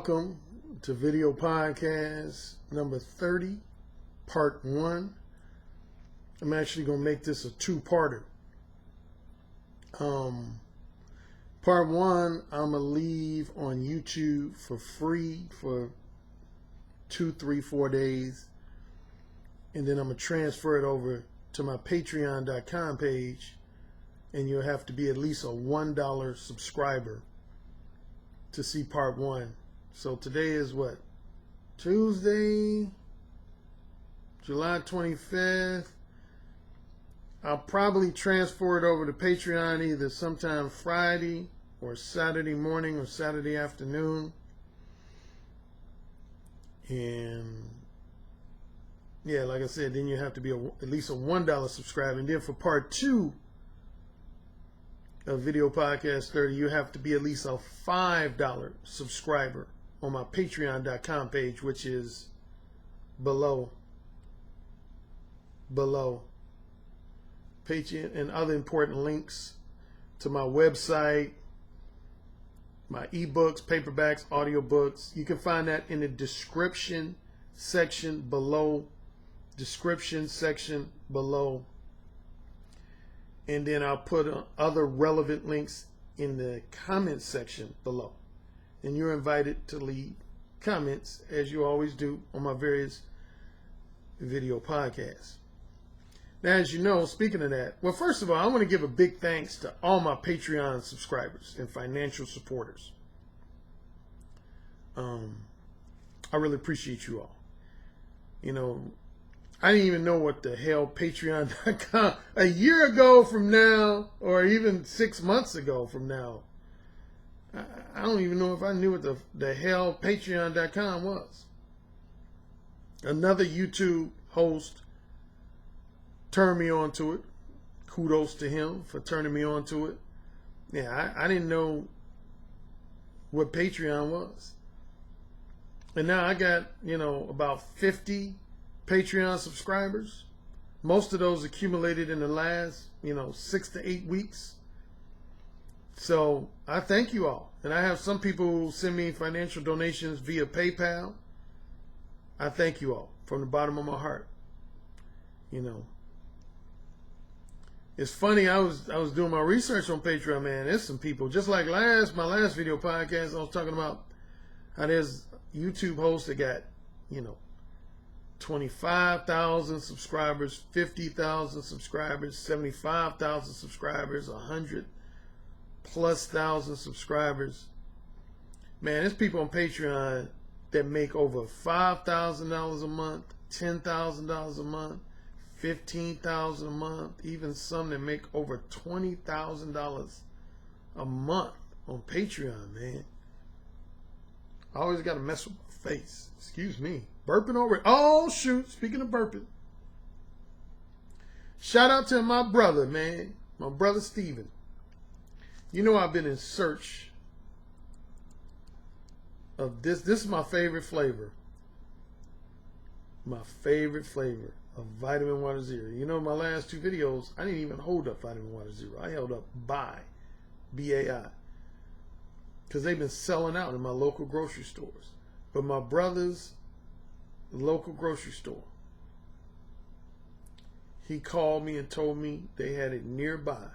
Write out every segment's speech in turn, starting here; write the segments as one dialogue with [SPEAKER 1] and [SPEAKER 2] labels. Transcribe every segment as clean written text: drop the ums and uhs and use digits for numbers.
[SPEAKER 1] Welcome to video podcast number 30, part 1. I'm actually going to make this a two-parter. Part 1, I'm going to leave on YouTube for free for 2, 3, 4 days. And then I'm going to transfer it over to my patreon.com page. And you'll have to be at least a $1 subscriber to see part 1. So today is what? Tuesday, July 25th. I'll probably transfer it over to Patreon either sometime Friday or Saturday morning or Saturday afternoon. And yeah, like I said, then you have to be at least a $1 subscriber. And then for part 2 of Video Podcast 30, you have to be at least a $5 subscriber on my patreon.com page, which is below. Patreon and other important links to my website, my ebooks, paperbacks, audiobooks. You can find that in the description section below. And then I'll put other relevant links in the comment section below. And you're invited to leave comments, as you always do, on my various video podcasts. Now, as you know, speaking of that, well, first of all, I want to give a big thanks to all my Patreon subscribers and financial supporters. I really appreciate you all. You know, I didn't even know what the hell Patreon.com a year ago from now, or even 6 months ago from now. I don't even know if I knew what the hell Patreon.com was. Another YouTube host turned me on to it. Kudos to him for turning me on to it. Yeah, I didn't know what Patreon was. And now I got, about 50 Patreon subscribers. Most of those accumulated in the last, 6 to 8 weeks. So I thank you all. And I have some people who send me financial donations via PayPal. I thank you all from the bottom of my heart. It's funny, I was doing my research on Patreon, man. There's some people, just like my last video podcast, I was talking about how there's YouTube hosts that got, 25,000 subscribers, 50,000 subscribers, 75,000 subscribers, 100,000+ subscribers. Man, there's people on Patreon that make over $5,000 a month, $10,000 a month, $15,000 a month, even some that make over $20,000 a month on Patreon, man. I always got to mess with my face. Excuse me. Burping over it. Oh, shoot. Speaking of burping. Shout out to my brother, man. My brother, Steven. I've been in search of this. This is my favorite flavor. My favorite flavor of Vitamin Water Zero. My last 2 videos, I didn't even hold up Vitamin Water Zero. I held up Bai, B-A-I. Because they've been selling out in my local grocery stores. But my brother's local grocery store, he called me and told me they had it nearby.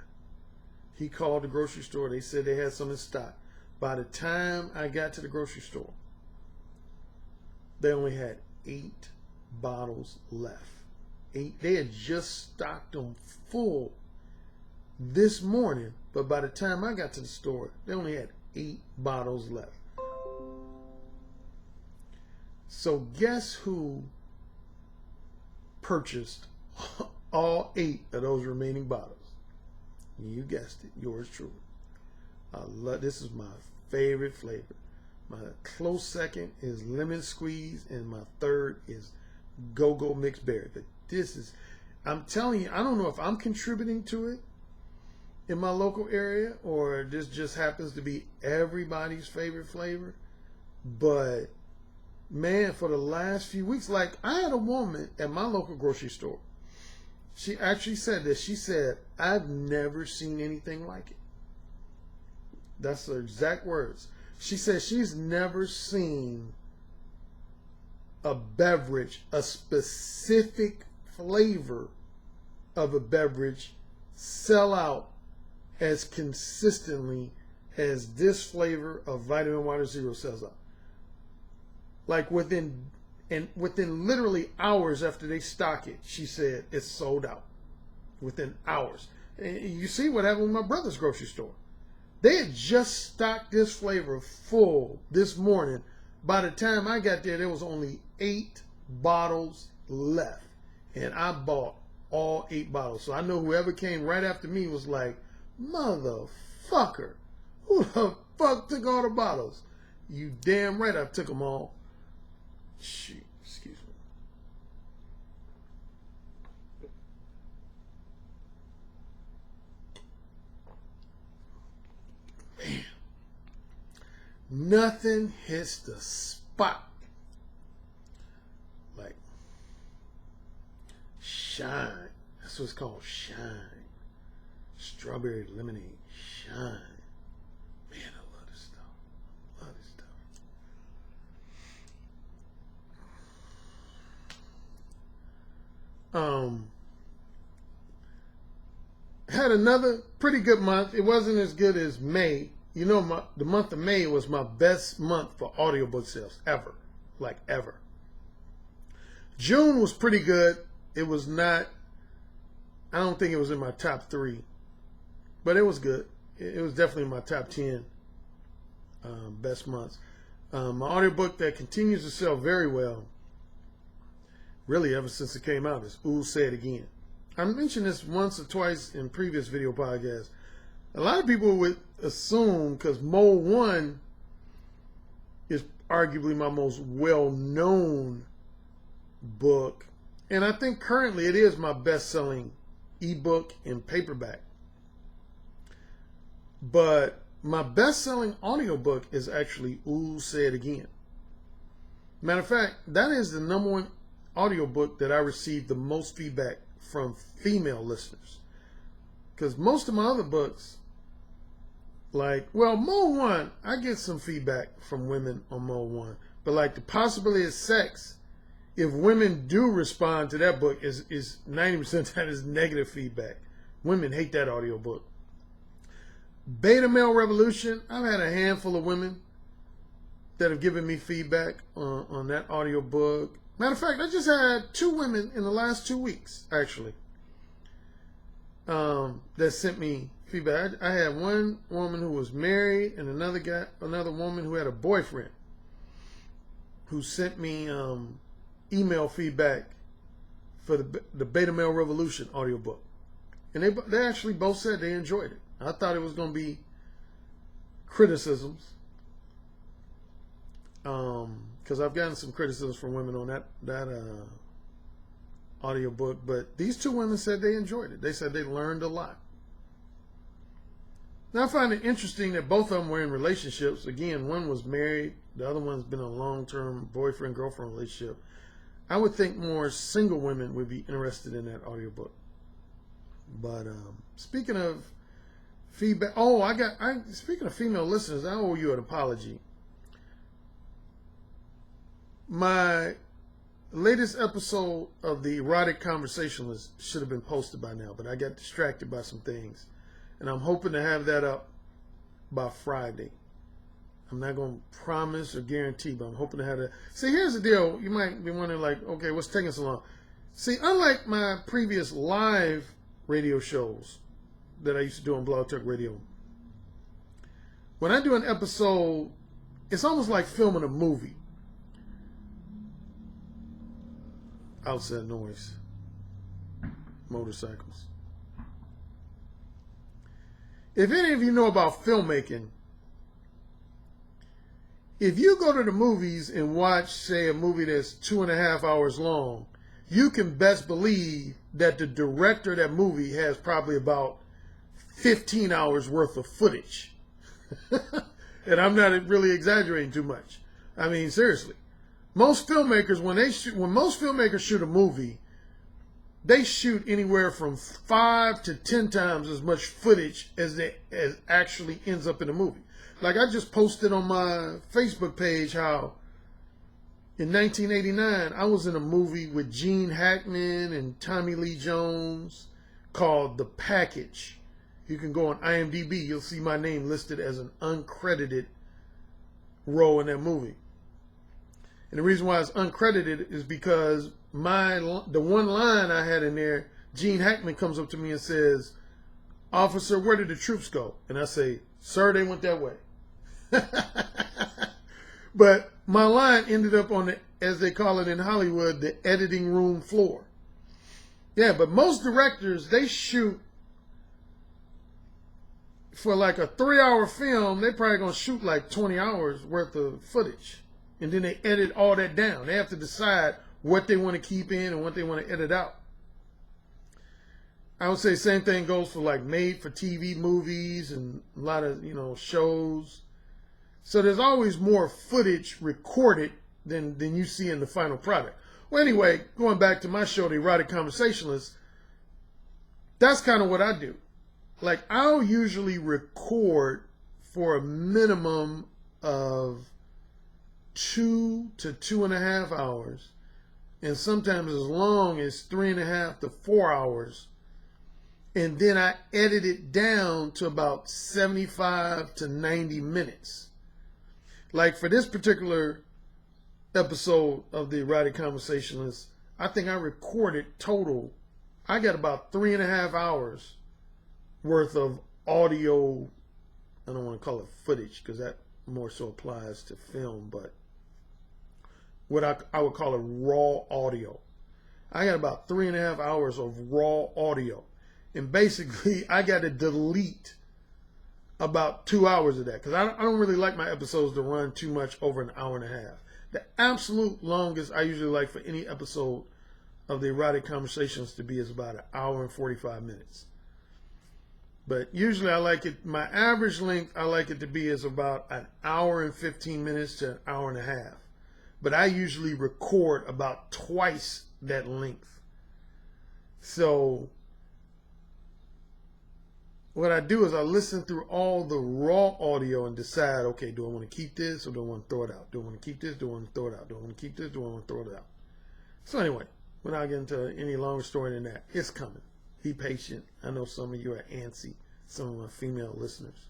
[SPEAKER 1] He called the grocery store. They said they had some in stock. By the time I got to the grocery store, they only had 8 bottles left. 8. They had just stocked them full this morning, but by the time I got to the store, they only had 8 bottles left. So guess who purchased all 8 of those remaining bottles? You guessed it, yours truly. This is my favorite flavor. My close second is lemon squeeze, and my third is go-go mixed berry. But I'm telling you, I don't know if I'm contributing to it in my local area, or this just happens to be everybody's favorite flavor. But man, for the last few weeks, like I had a woman at my local grocery store. She actually said this. She said, I've never seen anything like it. That's her exact words. She said she's never seen a beverage, a specific flavor of a beverage, sell out as consistently as this flavor of Vitamin Water Zero sells out. Like within literally hours after they stock it, she said it's sold out. Within hours. And you see what happened with my brother's grocery store. They had just stocked this flavor full this morning. By the time I got there was only 8 bottles left. And I bought all 8 bottles. So I know whoever came right after me was like, motherfucker, who the fuck took all the bottles? You damn right I took them all. Shoot, excuse me. Man, nothing hits the spot like Shine. That's what it's called, Shine. Strawberry lemonade, Shine. Man, I love this stuff. Love this stuff. Had another pretty good month. It wasn't as good as May. You know, the month of May was my best month for audiobook sales ever. Like ever. June was pretty good. It was not, I don't think it was in my top 3. But it was good. It was definitely in my top 10 best months. My audiobook that continues to sell very well, really ever since it came out, is Ooh, Say It Again. I mentioned this once or twice in previous video podcasts. A lot of people would assume, because Mole 1 is arguably my most well-known book, and I think currently it is my best-selling ebook and paperback. But my best-selling audiobook is actually Ooh, Say It Again. Matter of fact, that is the #1 audiobook that I received the most feedback from female listeners. Because most of my other books, like, well, Mole 1, I get some feedback from women on Mole 1. But like The Possibility of Sex, if women do respond to that book, is 90% of that is negative feedback. Women hate that audiobook. Beta Male Revolution, I've had a handful of women that have given me feedback on that audiobook. Matter of fact, I just had 2 women in the last 2 weeks, actually, that sent me feedback. I had one woman who was married and another woman who had a boyfriend who sent me email feedback for the Beta Male Revolution audiobook. And they actually both said they enjoyed it. I thought it was going to be criticisms. Because I've gotten some criticisms from women on that audiobook. But these 2 women said they enjoyed it. They said they learned a lot. Now I find it interesting that both of them were in relationships. Again, one was married. The other one's been in a long-term boyfriend-girlfriend relationship. I would think more single women would be interested in that audiobook. But speaking of feedback, speaking of female listeners, I owe you an apology. My latest episode of the Erotic Conversationalist should have been posted by now, but I got distracted by some things. And I'm hoping to have that up by Friday. I'm not going to promise or guarantee, but I'm hoping to have that. See, here's the deal. You might be wondering, like, okay, what's taking so long? See, unlike my previous live radio shows that I used to do on Blog Talk Radio, when I do an episode, it's almost like filming a movie. Outside noise. Motorcycles. If any of you know about filmmaking, if you go to the movies and watch, say, a movie that's 2.5 hours long, you can best believe that the director of that movie has probably about 15 hours worth of footage. And I'm not really exaggerating too much. I mean, seriously. Most filmmakers, when most filmmakers shoot a movie, they shoot anywhere from 5 to 10 times as much footage as actually ends up in the movie. Like I just posted on my Facebook page how in 1989 I was in a movie with Gene Hackman and Tommy Lee Jones called The Package. You can go on IMDb, you'll see my name listed as an uncredited role in that movie. And the reason why it's uncredited is because the one line I had in there, Gene Hackman comes up to me and says, "Officer, where did the troops go?" And I say, "Sir, they went that way." But my line ended up on the, as they call it in Hollywood, the editing room floor. Yeah, but most directors, they shoot for like a 3-hour film, they're probably going to shoot like 20 hours worth of footage. And then they edit all that down. They have to decide what they want to keep in and what they want to edit out. I would say the same thing goes for like made for TV movies and a lot of, shows. So there's always more footage recorded than you see in the final product. Well, anyway, going back to my show, The Erotic Conversationalist, that's kind of what I do. Like, I'll usually record for a minimum of 2 to 2.5 hours, and sometimes as long as 3.5 to 4 hours. And then I edit it down to about 75 to 90 minutes. Like for this particular episode of The Erotic Conversationalist, I think I recorded total, I got about 3.5 hours worth of audio. I don't want to call it footage because that more so applies to film, but what I would call it raw audio. I got about 3.5 hours of raw audio. And basically, I got to delete about 2 hours of that because I don't really like my episodes to run too much over an hour and a half. The absolute longest I usually like for any episode of The Erotic Conversations to be is about 1 hour and 45 minutes. But usually I like it, my average length I like it to be is about 1 hour and 15 minutes to 1 hour and a half. But I usually record about twice that length. So what I do is I listen through all the raw audio and decide, okay, do I want to keep this or do I want to throw it out? Do I want to keep this? Do I want to throw it out? Do I want to keep this? Do I want to throw it out? So anyway, we're not getting into any longer story than that. It's coming. Be patient. I know some of you are antsy, some of my female listeners,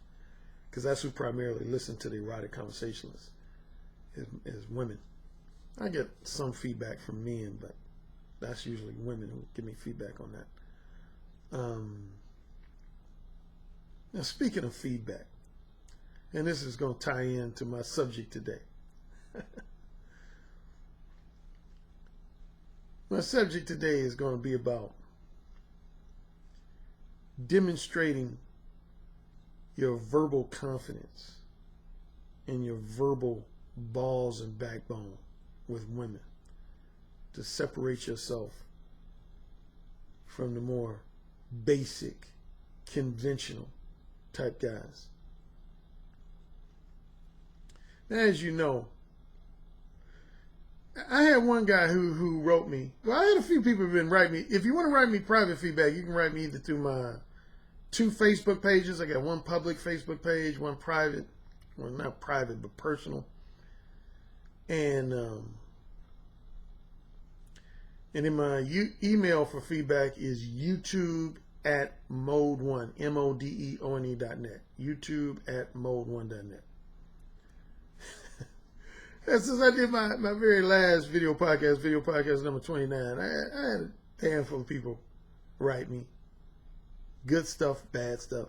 [SPEAKER 1] because that's who primarily listen to The Erotic Conversationalist is women. I get some feedback from men, but that's usually women who give me feedback on that. Now, speaking of feedback, and this is going to tie into my subject today. My subject today is going to be about demonstrating your verbal confidence and your verbal balls and backbone with women to separate yourself from the more basic, conventional type guys. Now, as you know, I had one guy who wrote me. Well, I had a few people who've been writing me. If you want to write me private feedback, you can write me either through my 2 Facebook pages. I got one public Facebook page, one private. Well, not private, but personal. And then my email for feedback is youtube@mode1, MODEONE.net. youtube@mode1.net. And since I did my very last video podcast number 29, I had a handful of people write me. Good stuff, bad stuff.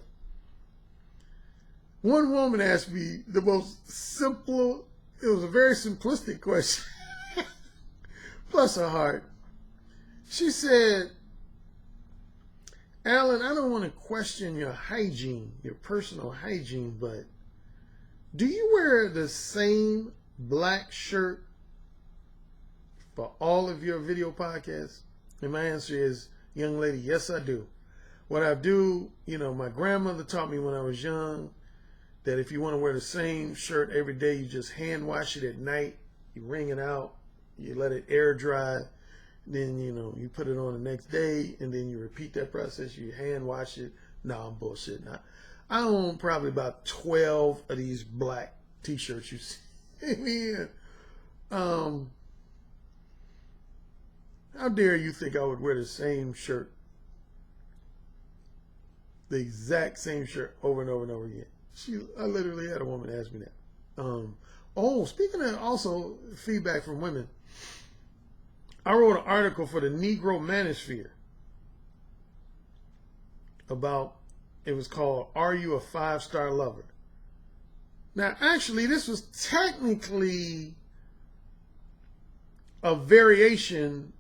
[SPEAKER 1] One woman asked me the most simple, it was a very simplistic question. Bless her heart. She said, "Alan, I don't want to question your hygiene, your personal hygiene, but do you wear the same black shirt for all of your video podcasts?" And my answer is, young lady, yes, I do. What I do, my grandmother taught me when I was young that if you want to wear the same shirt every day, you just hand wash it at night, you wring it out, you let it air dry, then, you put it on the next day, and then you repeat that process, you hand wash it. No, I'm bullshitting. I own probably about 12 of these black t-shirts you see me in. How dare you think I would wear the same shirt, the exact same shirt over and over and over again? I literally had a woman ask me that. Speaking of also feedback from women, I wrote an article for the Negro Manosphere about, it was called, Are You a 5-Star Lover? Now, actually, this was technically a variation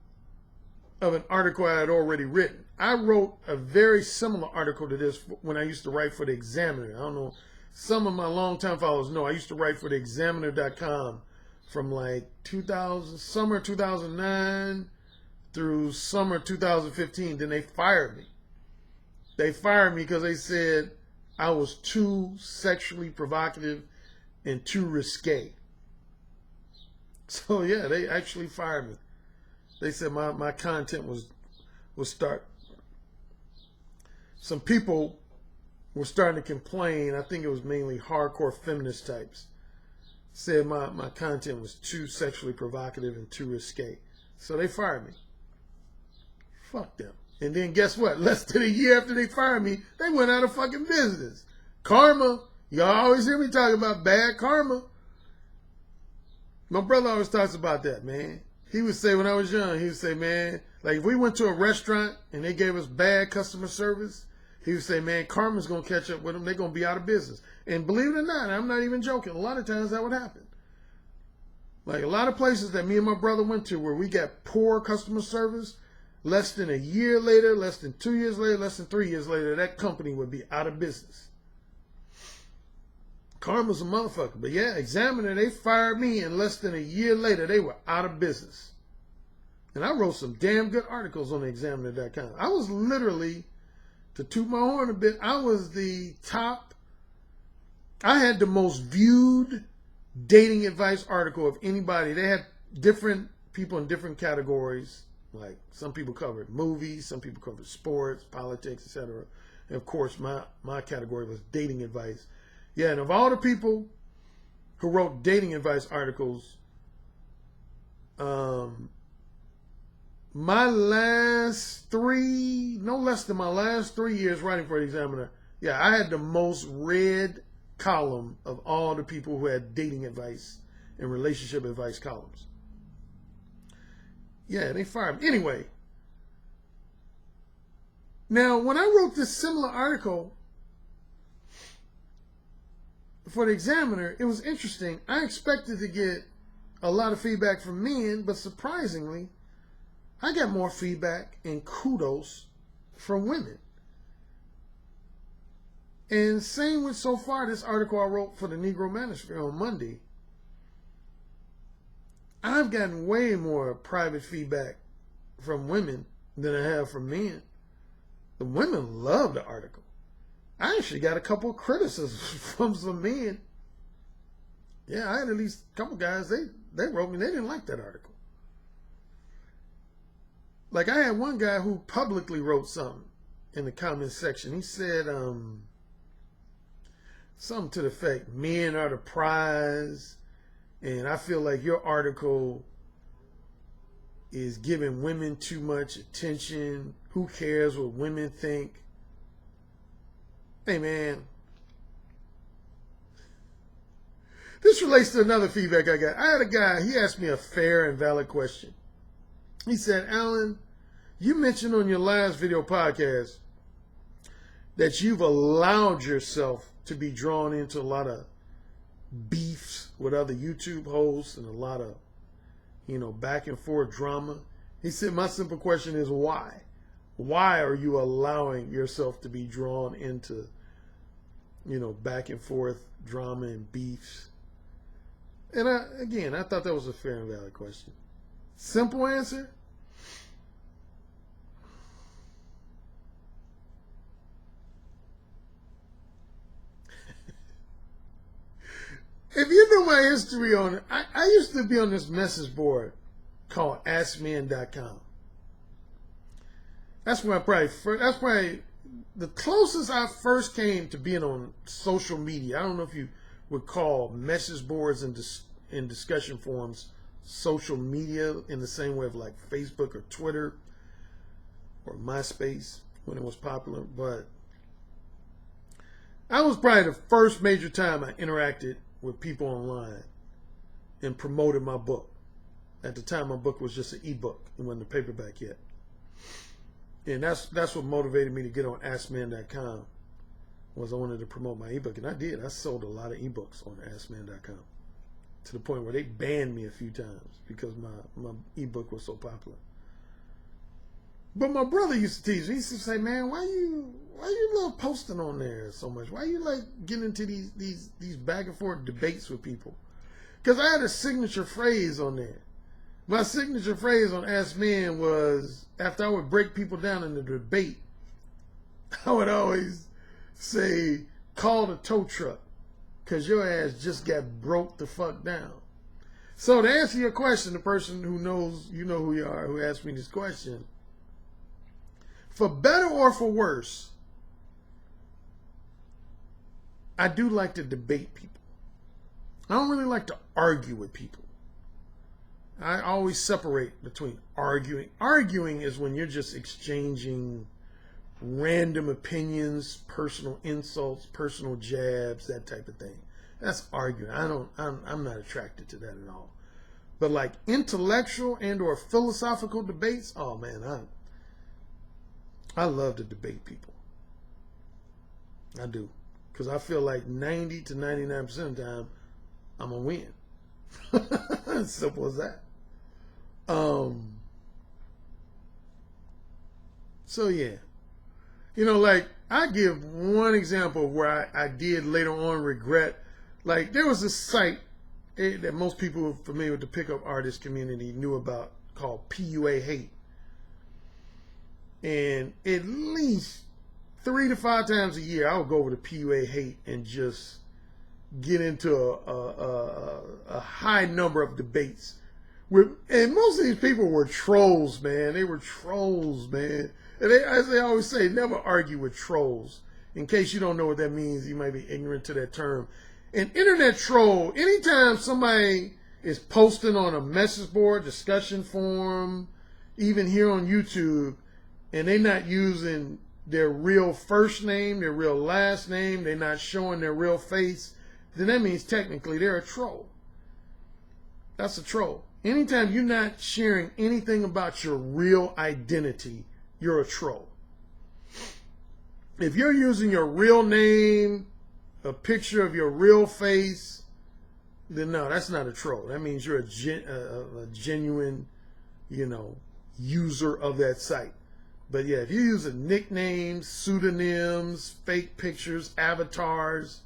[SPEAKER 1] of an article I had already written. I wrote a very similar article to this when I used to write for the Examiner. I don't know, some of my longtime followers know I used to write for the Examiner.com from like summer 2009 through summer 2015. Then they fired me. They fired me because they said I was too sexually provocative and too risque. So yeah, they actually fired me. They said my content was start. Some people were starting to complain. I think it was mainly hardcore feminist types. Said my content was too sexually provocative and too risque. So they fired me. Fuck them. And then guess what? Less than a year after they fired me, they went out of fucking business. Karma. Y'all always hear me talk about bad karma. My brother always talks about that, man. He would say when I was young, he would say, man, like if we went to a restaurant and they gave us bad customer service, he would say, man, karma's going to catch up with them. They're going to be out of business. And believe it or not, I'm not even joking, a lot of times that would happen. Like a lot of places that me and my brother went to where we got poor customer service, less than a year later, less than 2 years later, less than 3 years later, that company would be out of business. Karma's a motherfucker. But yeah, Examiner, they fired me, and less than a year later, they were out of business. And I wrote some damn good articles on the Examiner.com. I was literally, to toot my horn a bit, I was the top, I had the most viewed dating advice article of anybody. They had different people in different categories. Like some people covered movies, some people covered sports, politics, etc. And of course, my category was dating advice. Yeah, and of all the people who wrote dating advice articles, my last three, no less than my last 3 years writing for the Examiner, yeah, I had the most read column of all the people who had dating advice and relationship advice columns. Yeah, they fired me. Anyway, now when I wrote this similar article for the Examiner, it was interesting. I expected to get a lot of feedback from men, but surprisingly, I got more feedback and kudos from women. And same with so far this article I wrote for the Negro Manosphere on Monday. I've gotten way more private feedback from women than I have from men. The women love the article. I actually got a couple of criticisms from some men. Yeah, I had at least a couple guys, they wrote me, they didn't like that article. Like I had one guy who publicly wrote something in the comments section. He said something to the effect, men are the prize, and I feel like your article is giving women too much attention. Who cares what women think? Hey man, this relates to another feedback I got. I had a guy, he asked me a fair and valid question. He said, Alan, you mentioned on your last video podcast that you've allowed yourself to be drawn into a lot of beefs with other YouTube hosts and a lot of, back and forth drama. He said, my simple question is why? Why are you allowing yourself to be drawn into, back and forth drama and beefs? And I thought that was a fair and valid question. Simple answer. If you know my history on it, I used to be on this message board called AskMen.com. That's probably the closest I first came to being on social media, I don't know if you would call message boards and discussion forums social media in the same way of like Facebook or Twitter or MySpace when it was popular, but I was probably the first major time I interacted with people online and promoted my book. At the time, my book was just an ebook. It wasn't a paperback yet. And that's what motivated me to get on AskMan.com, was I wanted to promote my ebook. And I did. I sold a lot of ebooks on AskMan.com to the point where they banned me a few times because my ebook was so popular. But my brother used to tease me. He used to say, man, why you love posting on there so much? Why you like getting into these back and forth debates with people? Because I had a signature phrase on there. My signature phrase on Ask Men was, after I would break people down in the debate, I would always say, call the tow truck, because your ass just got broke the fuck down. So to answer your question, the person who knows, you know who you are, who asked me this question, for better or for worse, I do like to debate people. I don't really like to argue with people. I always separate between arguing. Arguing is when you're just exchanging random opinions, personal insults, personal jabs, that type of thing. That's arguing. I'm not attracted to that at all. But like intellectual and or philosophical debates, oh man, I love to debate people. I do. Because I feel like 90 to 99% of the time, I'm going to win. As simple as that. So yeah. You know, like, I give one example of where I did later on regret. Like, there was this site that most people familiar with the pickup artist community knew about called PUA Hate. And at least 3 to 5 times a year, I would go over to PUA Hate and just get into a high number of debates. And most of these people were trolls, man. They were trolls, man. And as they always say, never argue with trolls. In case you don't know what that means, you might be ignorant to that term. An internet troll, anytime somebody is posting on a message board, discussion forum, even here on YouTube, and they're not using their real first name, their real last name, they're not showing their real face, then that means technically they're a troll. That's a troll. Anytime you're not sharing anything about your real identity, you're a troll. If you're using your real name, a picture of your real face, then no, that's not a troll. That means you're a genuine, user of that site. But yeah, if you're using nicknames, pseudonyms, fake pictures, avatars,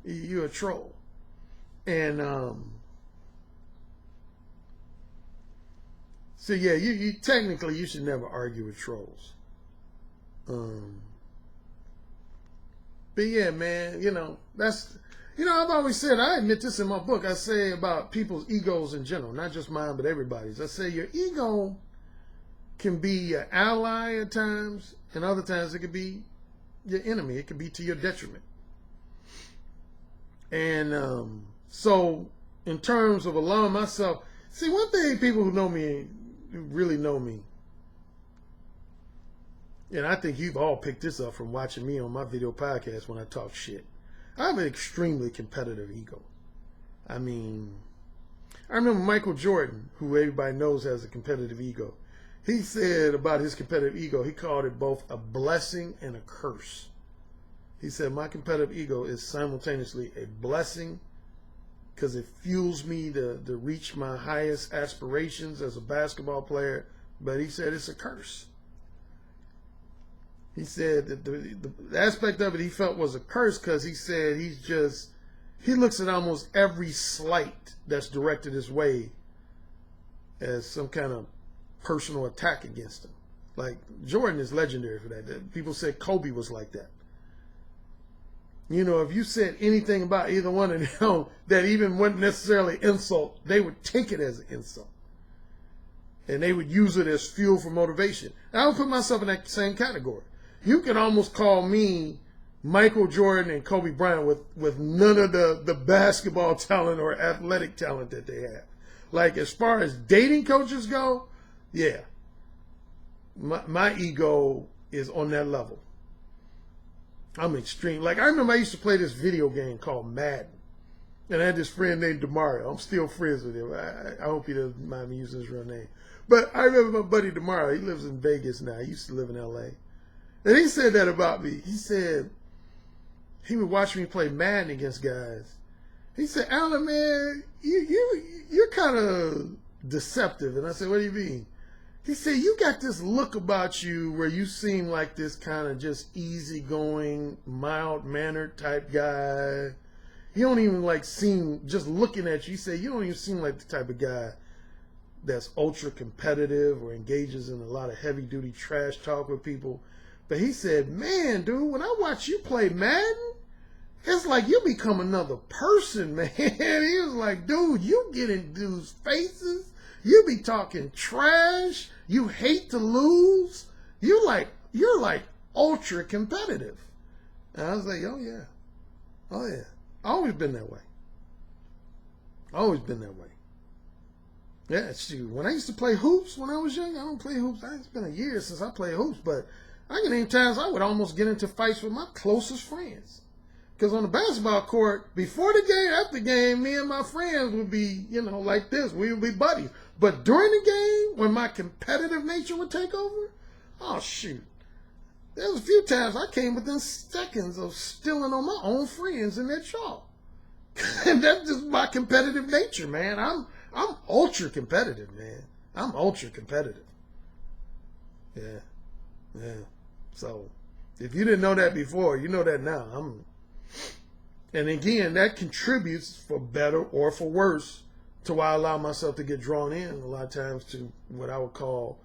[SPEAKER 1] you're a troll. And so yeah, you technically you should never argue with trolls. But yeah, man, that's I've always said, I admit this in my book, I say about people's egos in general, not just mine but everybody's. I say your ego can be your ally at times, and other times it could be your enemy. It could be to your detriment. And so in terms of allowing myself, see, one thing people who know me, who really know me, and I think you've all picked this up from watching me on my video podcast when I talk shit, I have an extremely competitive ego. I mean, I remember Michael Jordan, who everybody knows has a competitive ego. He said about his competitive ego, he called it both a blessing and a curse. He said, my competitive ego is simultaneously a blessing because it fuels me to reach my highest aspirations as a basketball player, but he said it's a curse. He said that the aspect of it he felt was a curse because he said he looks at almost every slight that's directed his way as some kind of personal attack against him. Like, Jordan is legendary for that. People said Kobe was like that. If you said anything about either one of them that even wasn't necessarily insult, they would take it as an insult. And they would use it as fuel for motivation. And I would put myself in that same category. you can almost call me Michael Jordan and Kobe Bryant with none of the basketball talent or athletic talent that they have. Like, as far as dating coaches go, yeah, my ego is on that level. I'm extreme. Like, I remember I used to play this video game called Madden. And I had this friend named DeMario. I'm still friends with him. I hope he doesn't mind me using his real name. But I remember my buddy DeMario. He lives in Vegas now. He used to live in L.A. And he said that about me. He said he would watch me play Madden against guys. He said, Alan, man, you're kind of deceptive. And I said, what do you mean? He said, you got this look about you where you seem like this kind of just easygoing, mild-mannered type guy. You don't even like seem, just looking at you, he said, you don't even seem like the type of guy that's ultra competitive or engages in a lot of heavy-duty trash talk with people. But he said, man, dude, when I watch you play Madden, it's like you become another person, man. He was like, dude, you get in dudes' faces. You be talking trash. You hate to lose. You're like ultra competitive. And I was like, oh yeah. Oh yeah. Always been that way. Always been that way. Yeah, shoot. When I used to play hoops when I was young, I don't play hoops. It's been a year since I played hoops, but I can name times I would almost get into fights with my closest friends. Because on the basketball court, before the game, after the game, me and my friends would be, like this. We would be buddies. But during the game, when my competitive nature would take over, oh, shoot. There was a few times I came within seconds of stealing on my own friends in their chalk. And that's just my competitive nature, man. I'm ultra competitive, man. I'm ultra competitive. Yeah. Yeah. So, if you didn't know that before, you know that now. And again, that contributes, for better or for worse, to why I allow myself to get drawn in a lot of times to what I would call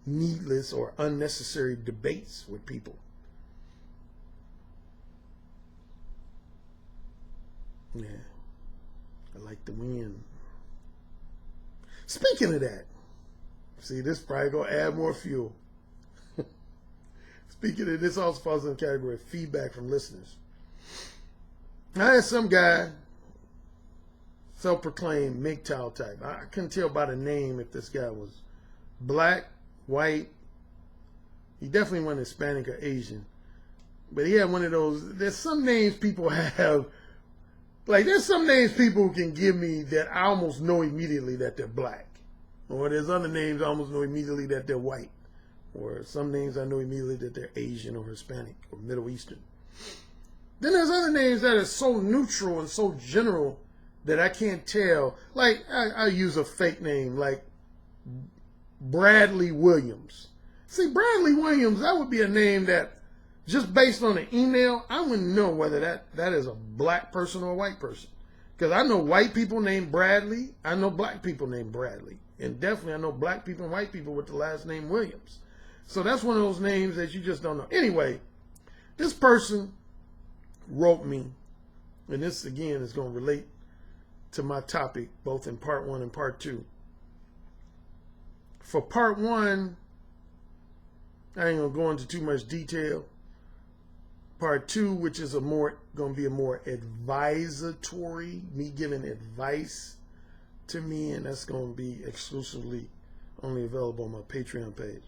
[SPEAKER 1] needless or unnecessary debates with people. Yeah. I like to win. Speaking of that, see, this probably going to add more fuel. Speaking of this, also falls in the category of feedback from listeners. I had some guy, self-proclaimed MGTOW type. I couldn't tell by the name if this guy was black, white. He definitely wasn't Hispanic or Asian. But he had one of those, there's some names people have, like there's some names people can give me that I almost know immediately that they're black. Or there's other names I almost know immediately that they're white. Or some names I know immediately that they're Asian or Hispanic or Middle Eastern. Then there's other names that are so neutral and so general that I can't tell. Like, I use a fake name, like Bradley Williams. See, Bradley Williams, that would be a name that, just based on the email, I wouldn't know whether that is a black person or a white person. Because I know white people named Bradley. I know black people named Bradley. And definitely I know black people and white people with the last name Williams. So that's one of those names that you just don't know. Anyway, this person wrote me, and this again is going to relate to my topic, both in part 1 and part 2. For part 1, I ain't going to go into too much detail. Part 2, which is going to be a more advisatory, me giving advice to me, and that's going to be exclusively only available on my Patreon page.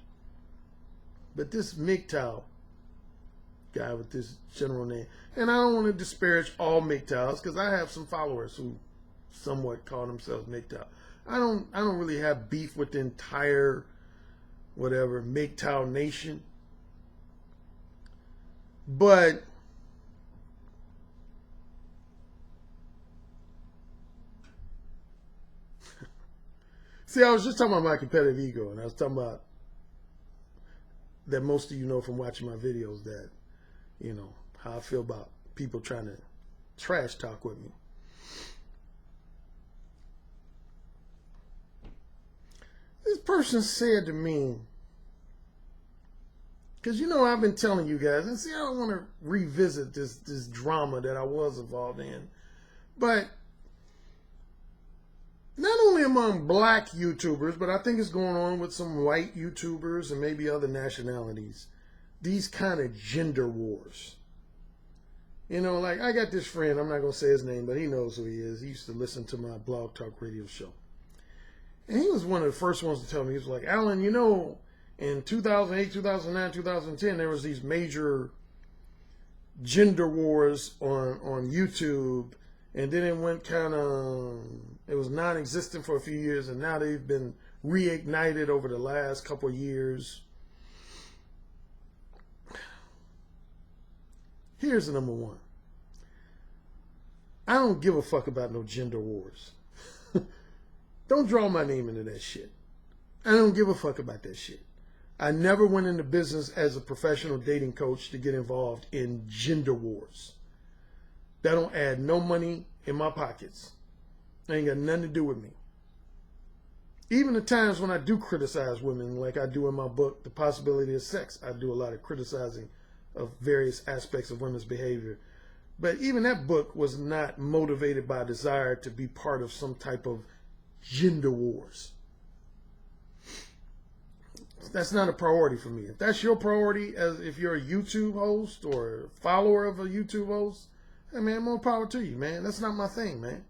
[SPEAKER 1] But this MGTOW guy with this general name, and I don't want to disparage all MGTOWs because I have some followers who somewhat call themselves MGTOW. I don't really have beef with the entire whatever MGTOW nation, but see, I was just talking about my competitive ego, and I was talking about that most of you know from watching my videos that, how I feel about people trying to trash talk with me. This person said to me, because I've been telling you guys, and see, I don't want to revisit this drama that I was involved in, but not only among black YouTubers, but I think it's going on with some white YouTubers and maybe other nationalities. these kind of gender wars. You know, like I got this friend, I'm not going to say his name, but he knows who he is. He used to listen to my blog talk radio show. And he was one of the first ones to tell me, he was like, Alan, you know, in 2008, 2009, 2010, there was these major gender wars on YouTube. And then it went it was non-existent for a few years. And now they've been reignited over the last couple of years. Here's the number one. I don't give a fuck about no gender wars. Don't draw my name into that shit. I don't give a fuck about that shit. I never went into business as a professional dating coach to get involved in gender wars. That don't add no money in my pockets. That ain't got nothing to do with me. Even the times when I do criticize women, like I do in my book, The Possibility of Sex, I do a lot of criticizing of various aspects of women's behavior. But even that book was not motivated by a desire to be part of some type of gender wars. That's not a priority for me. If that's your priority, as if you're a YouTube host or a follower of a YouTube host, hey man, more power to you, man. That's not my thing, man.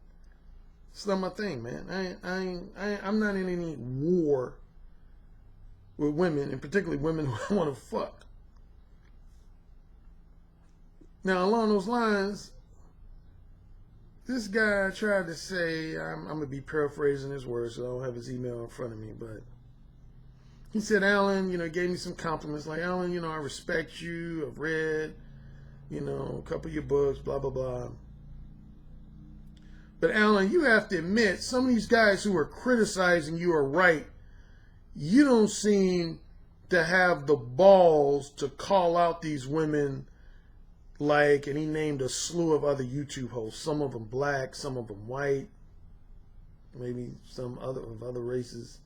[SPEAKER 1] It's not my thing, man. I'm not in any war with women, and particularly women who I want to fuck. Now, along those lines, this guy tried to say, I'm going to be paraphrasing his words, so I don't have his email in front of me, but he said, Alan, you know, gave me some compliments, like, Alan, you know, I respect you, I've read, you know, a couple of your books, blah, blah, blah. But Alan, you have to admit, some of these guys who are criticizing you are right. You don't seem to have the balls to call out these women like, and he named a slew of other YouTube hosts, some of them black, some of them white, maybe some other of other races.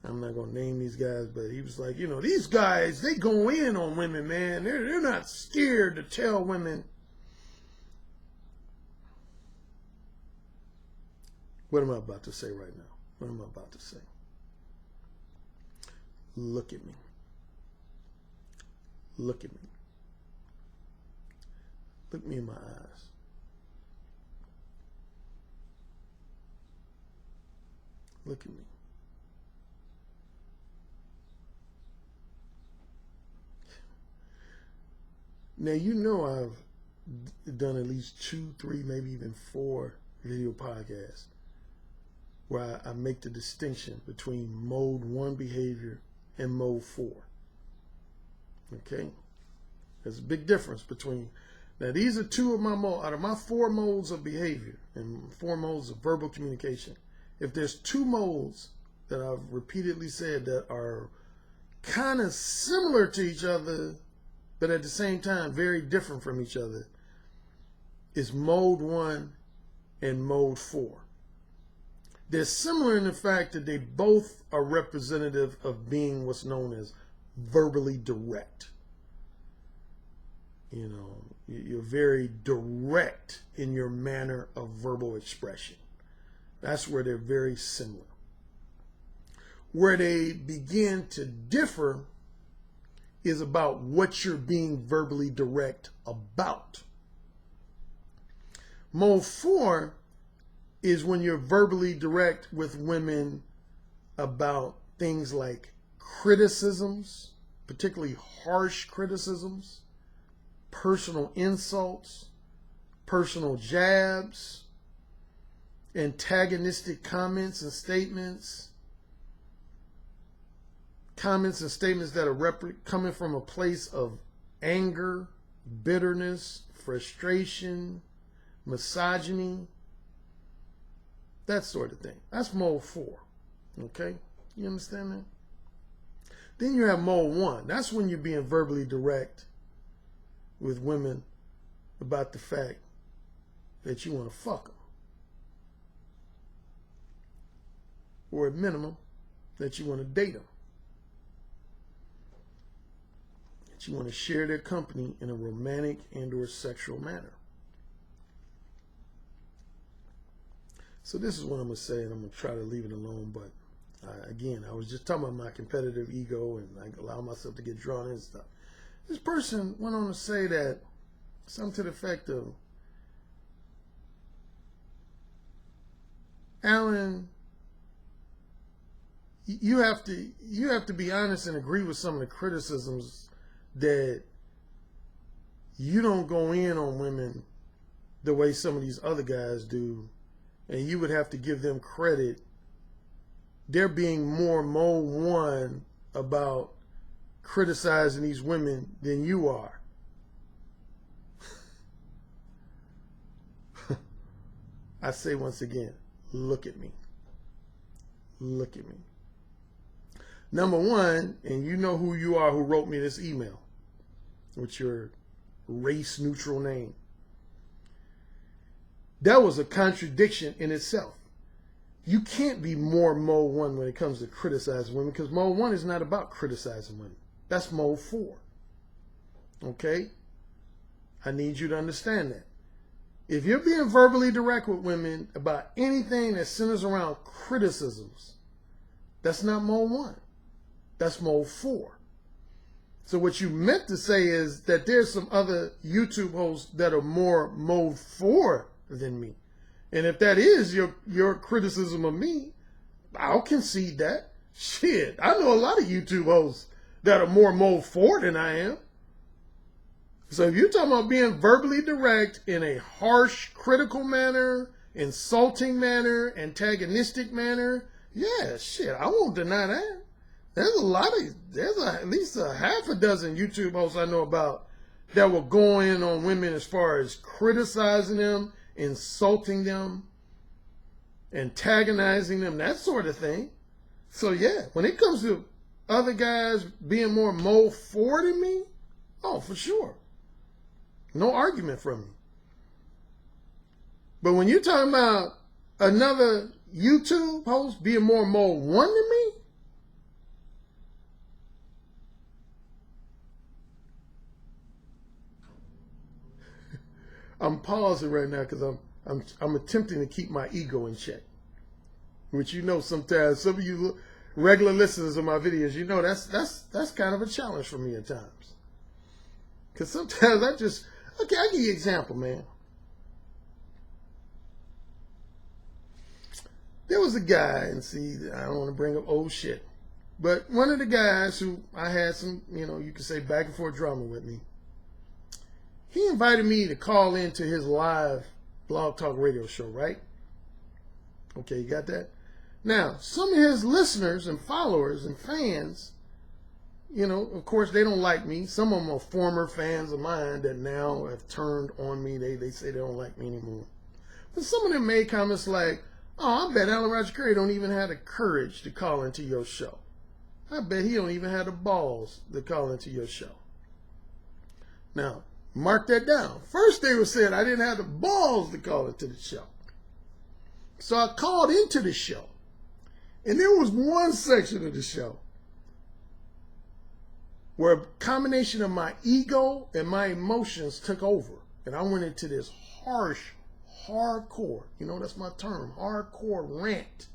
[SPEAKER 1] I'm not going to name these guys, but he was like, you know, these guys, they go in on women, man. They're not scared to tell women. What am I about to say right now? What am I about to say? Look at me. Look at me. Look me in my eyes. Look at me. Now, you know I've done at least 2, 3, maybe even 4 video podcasts where I make the distinction between mode 1 behavior and mode 4. Okay? There's a big difference between. Now, these are 2 of my modes, out of my 4 modes of behavior and 4 modes of verbal communication. If there's 2 modes that I've repeatedly said that are kind of similar to each other, but at the same time very different from each other, is mode 1 and mode 4. They're similar in the fact that they both are representative of being what's known as verbally direct. You know, you're very direct in your manner of verbal expression. That's where they're very similar. Where they begin to differ is about what you're being verbally direct about. Mode 4 is when you're verbally direct with women about things like criticisms, particularly harsh criticisms, personal insults, personal jabs, antagonistic comments and statements that are coming from a place of anger, bitterness, frustration, misogyny, that sort of thing. That's mode 4. Okay? You understand that? Then you have mode 1. That's when you're being verbally direct with women about the fact that you want to fuck them. Or at minimum, that you want to date them. That you want to share their company in a romantic and or sexual manner. So this is what I'm going to say, and I'm going to try to leave it alone, but again, I was just talking about my competitive ego, and I allow myself to get drawn into stuff. This person went on to say that something to the effect of, Alan, you have to be honest and agree with some of the criticisms that you don't go in on women the way some of these other guys do, and you would have to give them credit. They're being more mode one about criticizing these women than you are. I say once again, look at me. Look at me. Number one, and you know who you are who wrote me this email with your race neutral name. That was a contradiction in itself. You can't be more mode one when it comes to criticizing women, because mode one is not about criticizing women. That's mode 4. Okay? I need you to understand that. If you're being verbally direct with women about anything that centers around criticisms, that's not mode 1. That's mode 4. So what you meant to say is that there's some other YouTube hosts that are more mode 4 than me. And if that is your criticism of me, I'll concede that. Shit, I know a lot of YouTube hosts that are more mode 4 than I am. So if you're talking about being verbally direct in a harsh, critical manner, insulting manner, antagonistic manner, yeah, shit, I won't deny that. There's at least a half a dozen YouTube hosts I know about that will go in on women as far as criticizing them, insulting them, antagonizing them, that sort of thing. So yeah, when it comes to other guys being more mode 4 than me, oh, for sure. No argument from me. But when you're talking about another YouTube host being more mode 1 than me, I'm pausing right now because I'm attempting to keep my ego in check. Which, you know, sometimes some of you regular listeners of my videos, you know that's kind of a challenge for me at times. Because sometimes I'll give you an example, man. There was a guy, and see, I don't want to bring up old shit, but one of the guys who I had some, you could say back and forth drama with me, he invited me to call into his live blog talk radio show, right? Okay, you got that? Now, some of his listeners and followers and fans, of course, they don't like me. Some of them are former fans of mine that now have turned on me. They say they don't like me anymore. But some of them made comments like, oh, I bet Alan Roger Currie don't even have the courage to call into your show. I bet he don't even have the balls to call into your show. Now, mark that down. First they were saying I didn't have the balls to call into the show. So I called into the show. And there was one section of the show where a combination of my ego and my emotions took over. And I went into this harsh, hardcore, that's my term, hardcore rant,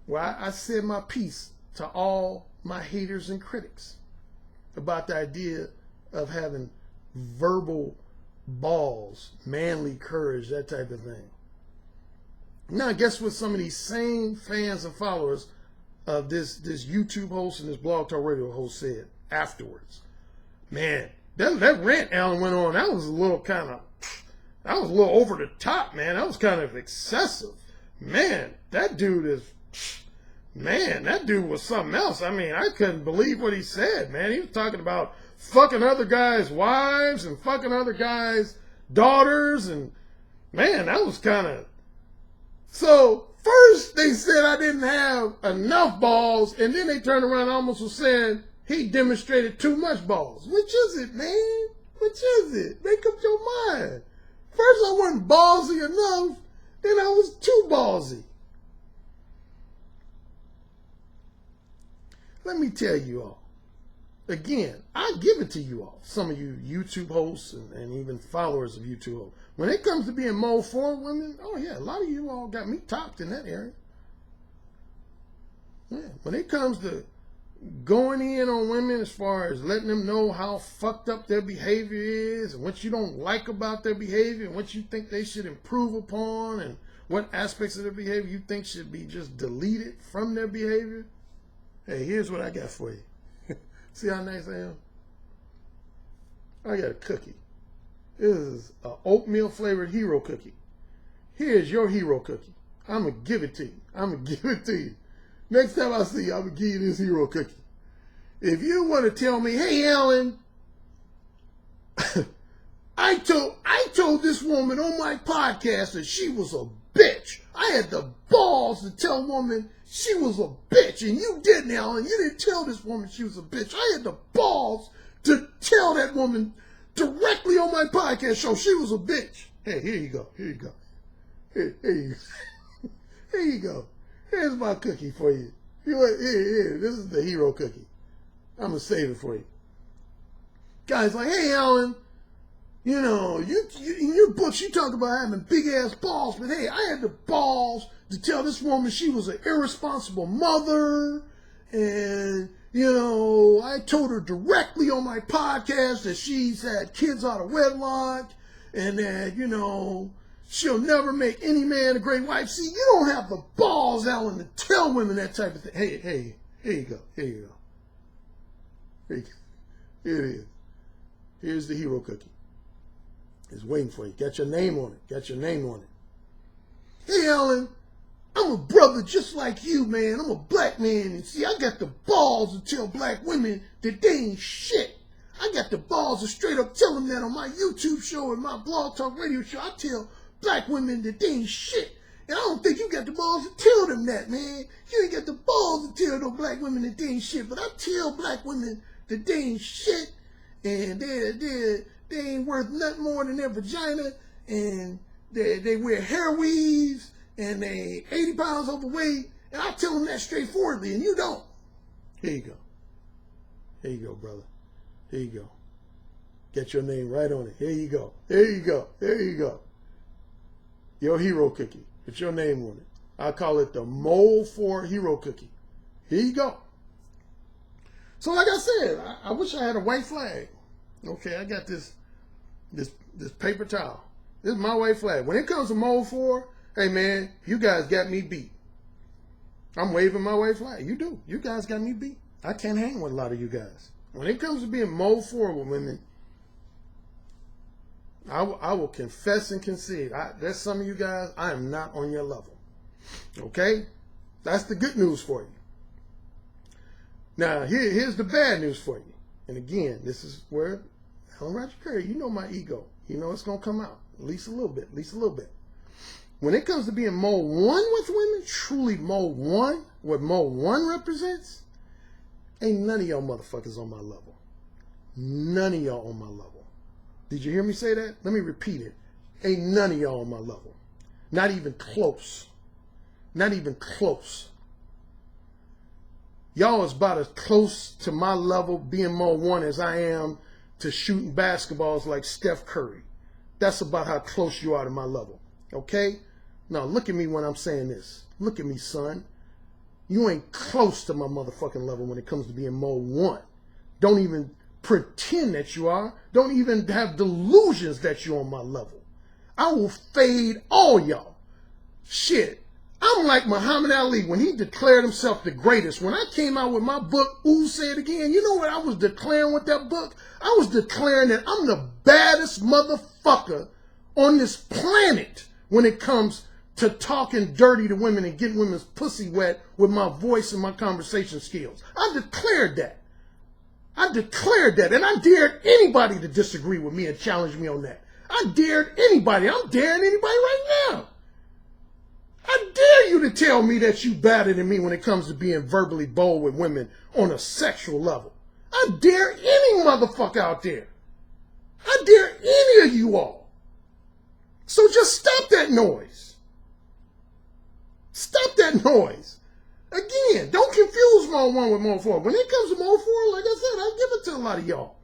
[SPEAKER 1] where I said my piece to all my haters and critics about the idea of having verbal balls, manly courage, that type of thing. Now, guess what some of these same fans and followers of this YouTube host and this blog talk radio host said afterwards? Man, that rant Alan went on, that was a little over the top, man. That was kind of excessive. Man, that dude was something else. I mean, I couldn't believe what he said, man. He was talking about fucking other guys' wives and fucking other guys' daughters, and man, that was kind of... So first they said I didn't have enough balls, and then they turned around and almost was saying he demonstrated too much balls. Which is it, man? Which is it? Make up your mind. First I wasn't ballsy enough, then I was too ballsy. Let me tell you all. Again, I give it to you all, some of you YouTube hosts and even followers of YouTube hosts. When it comes to being mode 4 women, oh yeah, a lot of you all got me topped in that area. Yeah. When it comes to going in on women as far as letting them know how fucked up their behavior is and what you don't like about their behavior and what you think they should improve upon and what aspects of their behavior you think should be just deleted from their behavior. Hey, here's what I got for you. See how nice I am? I got a cookie. This is an oatmeal flavored hero cookie. Here's your hero cookie. I'm going to give it to you. I'm going to give it to you. Next time I see you, I'm going to give you this hero cookie. If you want to tell me, hey, Alan, I told this woman on my podcast that she was a bitch. I had the balls to tell a woman she was a bitch, and you didn't, Alan. You didn't tell this woman she was a bitch. I had the balls to tell that woman directly on my podcast show she was a bitch. Hey, here you go. Here you go. Here you go. Here you go. Here's my cookie for you. Here, this is the hero cookie. I'm going to save it for you. Guys like, hey, Alan, you know, you in your books you talk about having big-ass balls, but hey, I had the balls to tell this woman she was an irresponsible mother, and, you know, I told her directly on my podcast that she's had kids out of wedlock, and that, you know, she'll never make any man a great wife. See, you don't have the balls, Alan, to tell women that type of thing. Hey, here you go. Here you go. Here it is. Here's the hero cookie. It's waiting for you. Got your name on it. Got your name on it. Hey, Alan, I'm a brother just like you, man. I'm a black man. And see, I got the balls to tell black women that they ain't shit. I got the balls to straight up tell them that on my YouTube show and my blog talk radio show. I tell black women that they ain't shit. And I don't think you got the balls to tell them that, man. You ain't got the balls to tell those black women that they ain't shit. But I tell black women that they ain't shit, and they ain't worth nothing more than their vagina, and they wear hair weaves, and they 80 pounds overweight, and I tell them that straightforwardly, and you don't. Here you go. Here you go, brother. Here you go. Get your name right on it. Here you go. Here you go. Here you go. Your hero cookie. Put your name on it. I call it the Mole 4 hero cookie. Here you go. So like I said, I wish I had a white flag. Okay, I got this paper towel. This is my white flag. When it comes to Mole 4, hey man, you guys got me beat. I'm waving my white flag. You do. You guys got me beat. I can't hang with a lot of you guys. When it comes to being Mole 4 with women, I will confess and concede. There's some of you guys, I am not on your level. Okay? That's the good news for you. Now, here's the bad news for you. And again, this is where, Alan Roger Currie, you know my ego. You know it's going to come out. At least a little bit. At least a little bit. When it comes to being Mole 1 with women, truly Mole 1, what Mole 1 represents, ain't none of y'all motherfuckers on my level. None of y'all on my level. Did you hear me say that? Let me repeat it. Ain't none of y'all on my level. Not even close. Not even close. Y'all is about as close to my level being Mole 1 as I am to shooting basketballs like Steph Curry. That's about how close you are to my level. Okay? Now look at me when I'm saying this. Look at me, son. You ain't close to my motherfucking level when it comes to being Mole 1. Don't even pretend that you are. Don't even have delusions that you're on my level. I will fade all y'all. Shit. I'm like Muhammad Ali when he declared himself the greatest. When I came out with my book, Ooh, Say It Again, you know what I was declaring with that book? I was declaring that I'm the baddest motherfucker on this planet when it comes to talking dirty to women and getting women's pussy wet with my voice and my conversation skills. I declared that. I declared that, and I dared anybody to disagree with me and challenge me on that. I dared anybody. I'm daring anybody right now. I dare you to tell me that you better than me when it comes to being verbally bold with women on a sexual level. I dare any motherfucker out there. I dare any of you all. So just stop that noise. Stop that noise. Again, don't confuse Mole 1 with Mole 4. When it comes to Mole 4, like I said, I give it to a lot of y'all.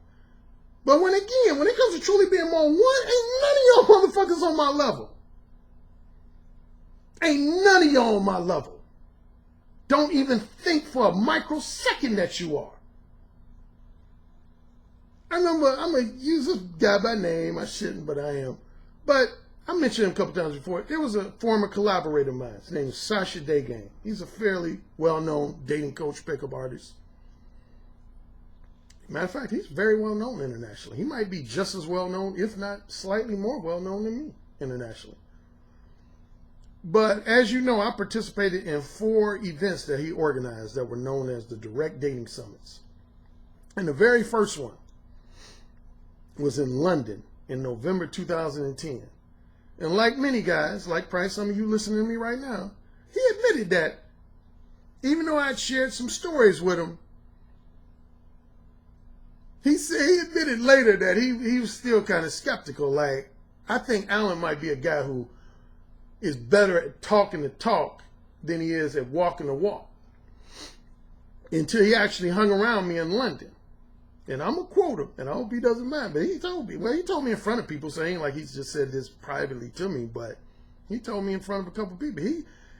[SPEAKER 1] But when it comes to truly being Mole 1, ain't none of y'all motherfuckers on my level. Ain't none of y'all on my level. don't even think for a microsecond that you are. I remember, I'm going to use this guy by name. I shouldn't, but I am. But I mentioned him a couple times before. There was a former collaborator of mine. His name is Sasha Dagang. He's a fairly well-known dating coach, pickup artist. Matter of fact, he's very well-known internationally. He might be just as well-known, if not slightly more well-known than me internationally. But as you know, I participated in 4 events that he organized that were known as the Direct Dating Summits. And the very first one was in London in November 2010. And like many guys, like probably some of you listening to me right now, he admitted that even though I had shared some stories with him, he admitted later that he was still kind of skeptical. Like, I think Alan might be a guy who is better at talking the talk than he is at walking the walk. Until he actually hung around me in London. And I'm going to quote him, and I hope he doesn't mind, but he told me in front of people, so it ain't like he's just said this privately to me, but he told me in front of a couple people.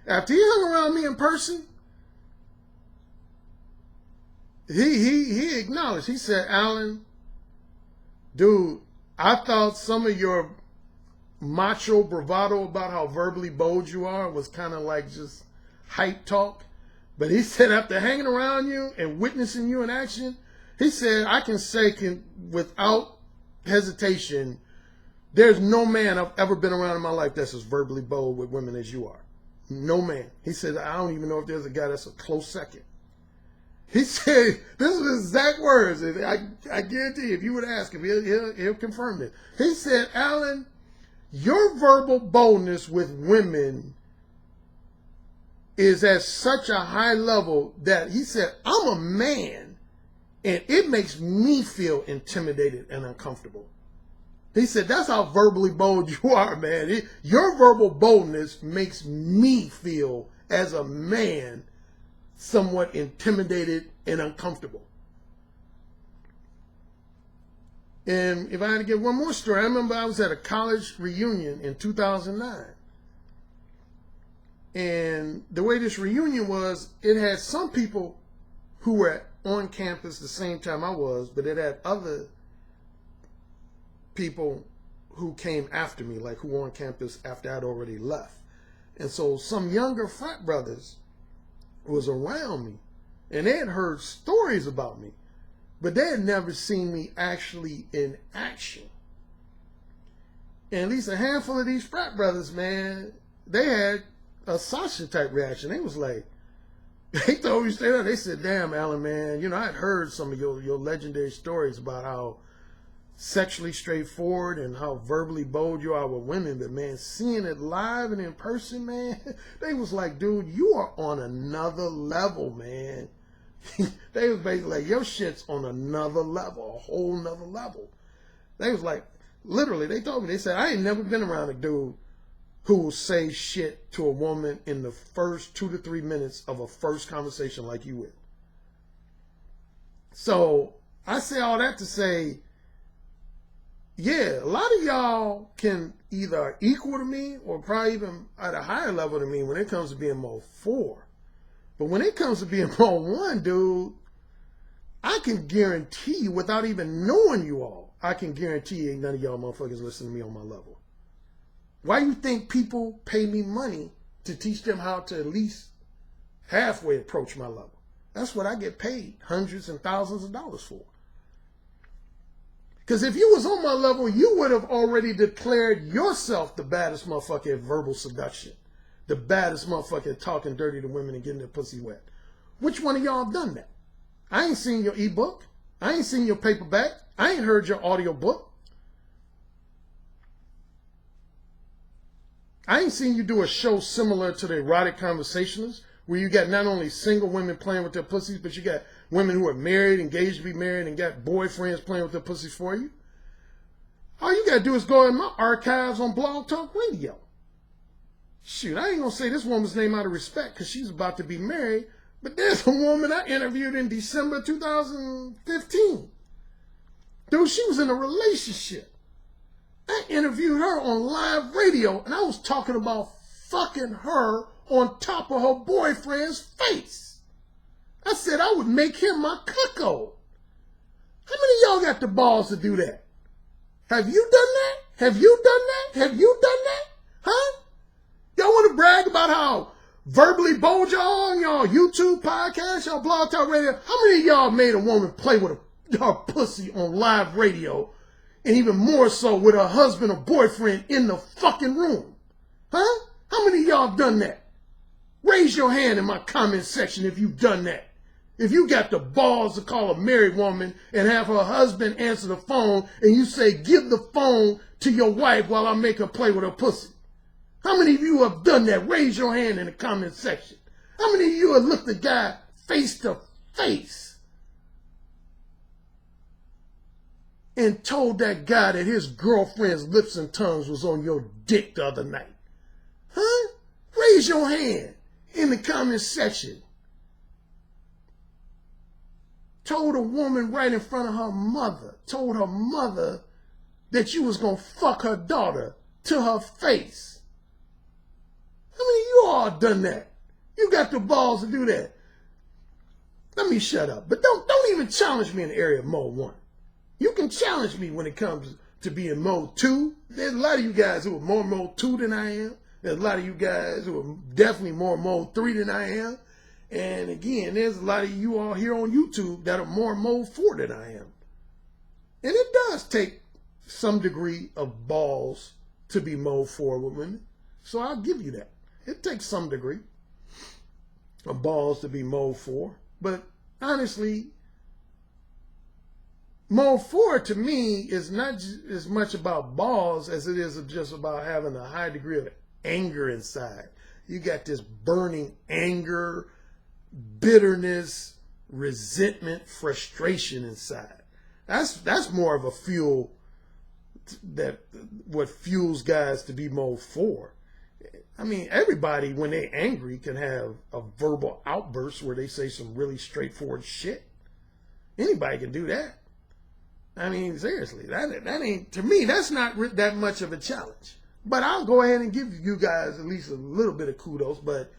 [SPEAKER 1] After he hung around me in person, he acknowledged, he said, Alan, dude, I thought some of your macho bravado about how verbally bold you are was kind of like just hype talk. But he said after hanging around you and witnessing you in action, he said, I can say without hesitation, there's no man I've ever been around in my life that's as verbally bold with women as you are. No man. He said, I don't even know if there's a guy that's a close second. He said, this is his exact words. I guarantee you, if you would ask him, he'll confirm it. He said, Alan, your verbal boldness with women is at such a high level that he said, I'm a man. And it makes me feel intimidated and uncomfortable. He said, that's how verbally bold you are, man. Your verbal boldness makes me feel, as a man, somewhat intimidated and uncomfortable. And if I had to give one more story, I remember I was at a college reunion in 2009. And the way this reunion was, it had some people who were on campus the same time I was, but it had other people who came after me, like who were on campus after I'd already left. And so some younger frat brothers was around me, and they had heard stories about me, but they had never seen me actually in action. And at least a handful of these frat brothers, man, they had a Sasha type reaction. They was like, they told me straight up, they said, damn, Alan, man, you know, I'd heard some of your legendary stories about how sexually straightforward and how verbally bold you are with women, but man, seeing it live and in person, man, they was like, dude, you are on another level, man. They was basically like, your shit's on another level, a whole nother level. They was like, literally, they told me, they said, I ain't never been around a dude who will say shit to a woman in the first 2 to 3 minutes of a first conversation like you will. So I say all that to say, yeah, a lot of y'all can either equal to me or probably even at a higher level than me when it comes to being more 4. But when it comes to being more 1, dude, I can guarantee you, without even knowing you all, I can guarantee you ain't none of y'all motherfuckers listening to me on my level. Why you think people pay me money to teach them how to at least halfway approach my level? That's what I get paid hundreds and thousands of dollars for. Because if you was on my level, you would have already declared yourself the baddest motherfucker at verbal seduction. The baddest motherfucker at talking dirty to women and getting their pussy wet. Which one of y'all have done that? I ain't seen your ebook. I ain't seen your paperback. I ain't heard your audio book. I ain't seen you do a show similar to the Erotic Conversationalist, where you got not only single women playing with their pussies, but you got women who are married, engaged to be married, and got boyfriends playing with their pussies for you. All you got to do is go in my archives on Blog Talk Radio. Shoot, I ain't going to say this woman's name out of respect because she's about to be married, but there's a woman I interviewed in December 2015. Dude, she was in a relationship. I interviewed her on live radio, and I was talking about fucking her on top of her boyfriend's face. I said I would make him my cuckold. How many of y'all got the balls to do that? Have you done that? Have you done that? Have you done that? Huh? Y'all want to brag about how verbally bold y'all on y'all YouTube podcast, y'all Blog Talk Radio? How many of y'all made a woman play with her pussy on live radio, and even more so with her husband or boyfriend in the fucking room? Huh? How many of y'all done that? Raise your hand in my comment section if you've done that. If you got the balls to call a married woman and have her husband answer the phone and you say, give the phone to your wife while I make her play with her pussy. How many of you have done that? Raise your hand in the comment section. How many of you have looked the guy face to face and told that guy that his girlfriend's lips and tongues was on your dick the other night? Huh? Raise your hand in the comment section. Told a woman right in front of her mother, told her mother that you was going to fuck her daughter to her face. How many of you all done that? You got the balls to do that. Let me shut up. But don't even challenge me in the area of mode 1. You can challenge me when it comes to being mode 2. There's a lot of you guys who are more mode 2 than I am. There's a lot of you guys who are definitely more mode 3 than I am. And again, there's a lot of you all here on YouTube that are more mode 4 than I am. And it does take some degree of balls to be mode 4 with women. So I'll give you that. It takes some degree of balls to be mode 4. But honestly, mode 4 to me is not as much about balls as it is just about having a high degree of anger inside. You got this burning anger, bitterness, resentment, frustration inside. That's more of a fuel that what fuels guys to be mode 4. I mean, everybody when they're angry can have a verbal outburst where they say some really straightforward shit. Anybody can do that. I mean, seriously, that ain't, to me, that's not that much of a challenge. But I'll go ahead and give you guys at least a little bit of kudos, but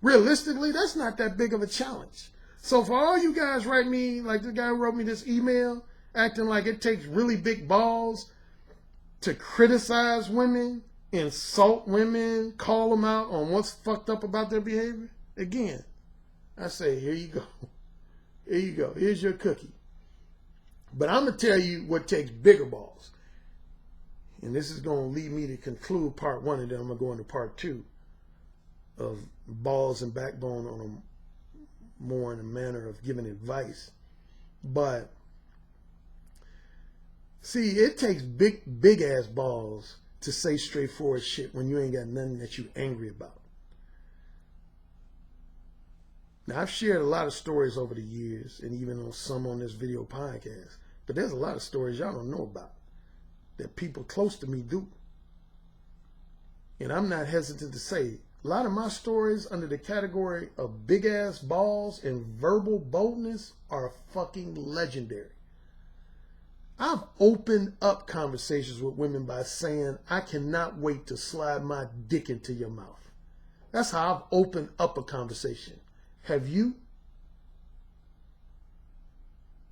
[SPEAKER 1] realistically, that's not that big of a challenge. So for all you guys write me, like the guy who wrote me this email, acting like it takes really big balls to criticize women, insult women, call them out on what's fucked up about their behavior, again, I say, here you go. Here you go. Here's your cookie. But I'm going to tell you what takes bigger balls. And this is going to lead me to conclude part 1, and then I'm going to go into part 2 of balls and backbone on a more in a manner of giving advice. But see, it takes big ass balls to say straightforward shit when you ain't got nothing that you angry about. Now, I've shared a lot of stories over the years, and even on some on this video podcast, but there's a lot of stories y'all don't know about that people close to me do. And I'm not hesitant to say, a lot of my stories under the category of big ass balls and verbal boldness are fucking legendary. I've opened up conversations with women by saying, I cannot wait to slide my dick into your mouth. That's how I've opened up a conversation. Have you?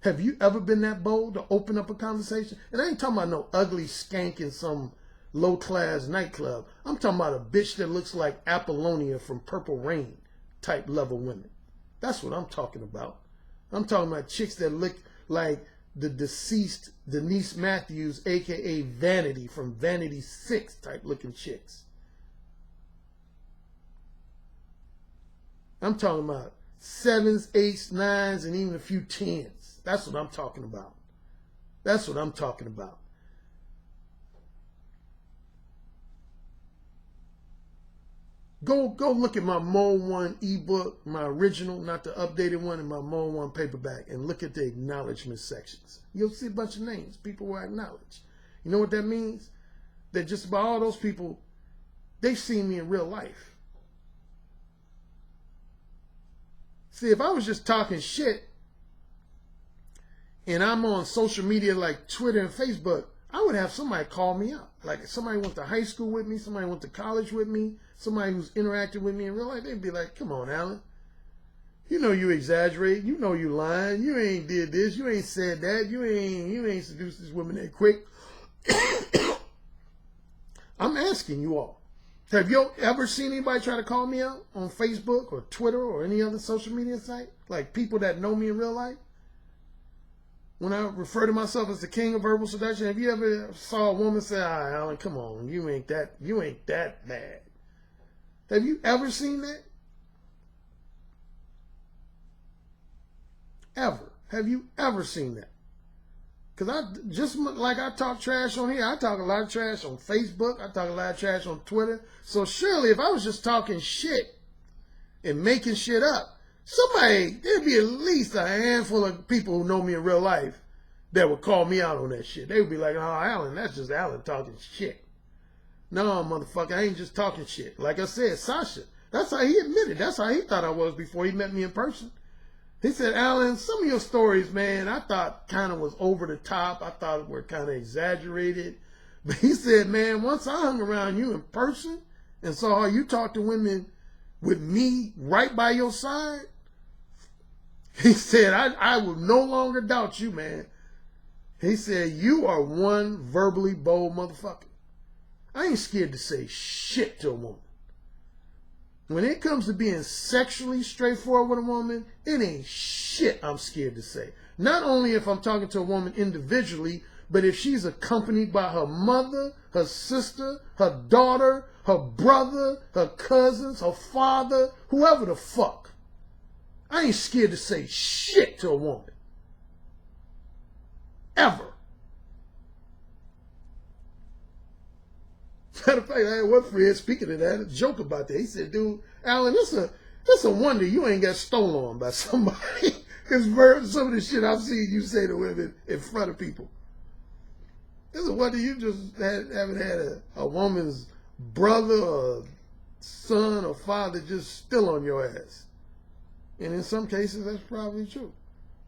[SPEAKER 1] Have you ever been that bold to open up a conversation? And I ain't talking about no ugly skank in some low-class nightclub. I'm talking about a bitch that looks like Apollonia from Purple Rain type level women. That's what I'm talking about. I'm talking about chicks that look like the deceased Denise Matthews, a.k.a. Vanity from Vanity 6 type looking chicks. I'm talking about 7s, 8s, 9s, and even a few 10s. That's what I'm talking about. That's what I'm talking about. Go look at my Mode 1 ebook, my original, not the updated one, and my Mode 1 paperback, and look at the acknowledgement sections. You'll see a bunch of names, people who acknowledge. You know what that means? That just about all those people, they've seen me in real life. See, if I was just talking shit, and I'm on social media like Twitter and Facebook, I would have somebody call me out. Like somebody went to high school with me, somebody went to college with me, somebody who's interacted with me in real life. They'd be like, come on, Alan. You know you exaggerate. You know you lying. You ain't did this. You ain't said that. You ain't seduced this woman that quick. I'm asking you all. Have you ever seen anybody try to call me out on Facebook or Twitter or any other social media site? Like people that know me in real life? When I refer to myself as the king of verbal seduction, have you ever saw a woman say, Alan, come on, you ain't that bad. Have you ever seen that? Ever. Have you ever seen that? Because just like I talk trash on here, I talk a lot of trash on Facebook, I talk a lot of trash on Twitter. So surely if I was just talking shit and making shit up, there'd be at least a handful of people who know me in real life that would call me out on that shit. They would be like, oh, Alan, that's just Alan talking shit. No, motherfucker, I ain't just talking shit. Like I said, Sasha, that's how he admitted. That's how he thought I was before he met me in person. He said, Alan, some of your stories, man, I thought kind of was over the top. I thought were kind of exaggerated. But he said, man, once I hung around you in person and saw how you talk to women with me right by your side, he said, I will no longer doubt you, man. He said, you are one verbally bold motherfucker. I ain't scared to say shit to a woman. When it comes to being sexually straightforward with a woman, it ain't shit I'm scared to say. Not only if I'm talking to a woman individually, but if she's accompanied by her mother, her sister, her daughter, her brother, her cousins, her father, whoever the fuck. I ain't scared to say shit to a woman. Ever. Matter of fact, I had one friend speaking of that, a joke about that. He said, dude, Alan, it's a wonder you ain't got stolen on by somebody. Because some of the shit I've seen you say to women in front of people. It's a wonder you just haven't had a woman's brother or son or father just still on your ass. And in some cases, that's probably true.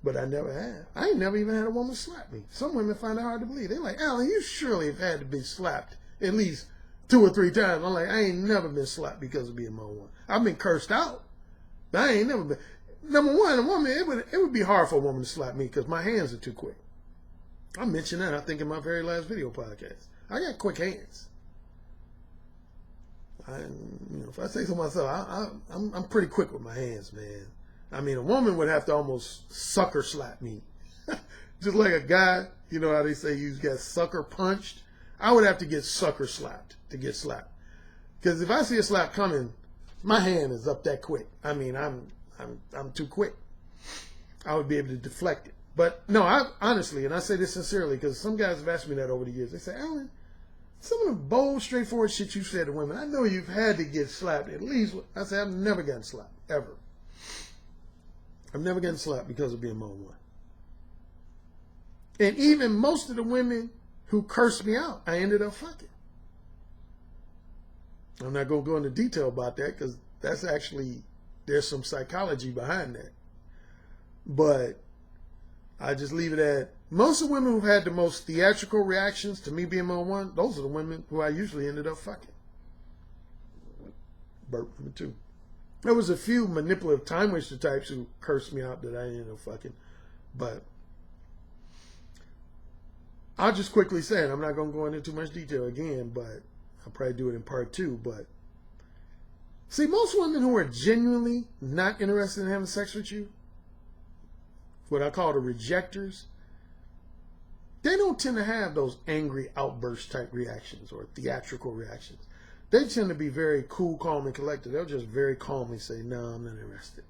[SPEAKER 1] But I never have. I ain't never even had a woman slap me. Some women find it hard to believe. They're like, Alan, you surely have had to be slapped at least 2 or 3 times. I'm like, I ain't never been slapped because of being my one. I've been cursed out. But I ain't never been. Number one, a woman, it would be hard for a woman to slap me because my hands are too quick. I mentioned that, I think, in my very last video podcast. I got quick hands. If I say so myself, I'm pretty quick with my hands, man. I mean, a woman would have to almost sucker slap me. Just like a guy, you know how they say you get sucker punched? I would have to get sucker slapped to get slapped. Because if I see a slap coming, my hand is up that quick. I mean, I'm too quick. I would be able to deflect it. But no, I honestly, and I say this sincerely, because some guys have asked me that over the years. They say, Alan, some of the bold, straightforward shit you said to women, I know you've had to get slapped at least. I say, I've never gotten slapped, ever. I've never gotten slapped because of being my one. And even most of the women who cursed me out, I ended up fucking. I'm not going to go into detail about that because that's actually, there's some psychology behind that. But I just leave it at, most of the women who've had the most theatrical reactions to me being my one, those are the women who I usually ended up fucking. Burp number 2. There was a few manipulative time waster types who cursed me out that I ended up fucking. But I'll just quickly say it. I'm not going to go into too much detail again, but I'll probably do it in part 2. But see, most women who are genuinely not interested in having sex with you, what I call the rejectors, they don't tend to have those angry outburst type reactions or theatrical reactions. They tend to be very cool, calm, and collected. They'll just very calmly say, no, I'm not interested.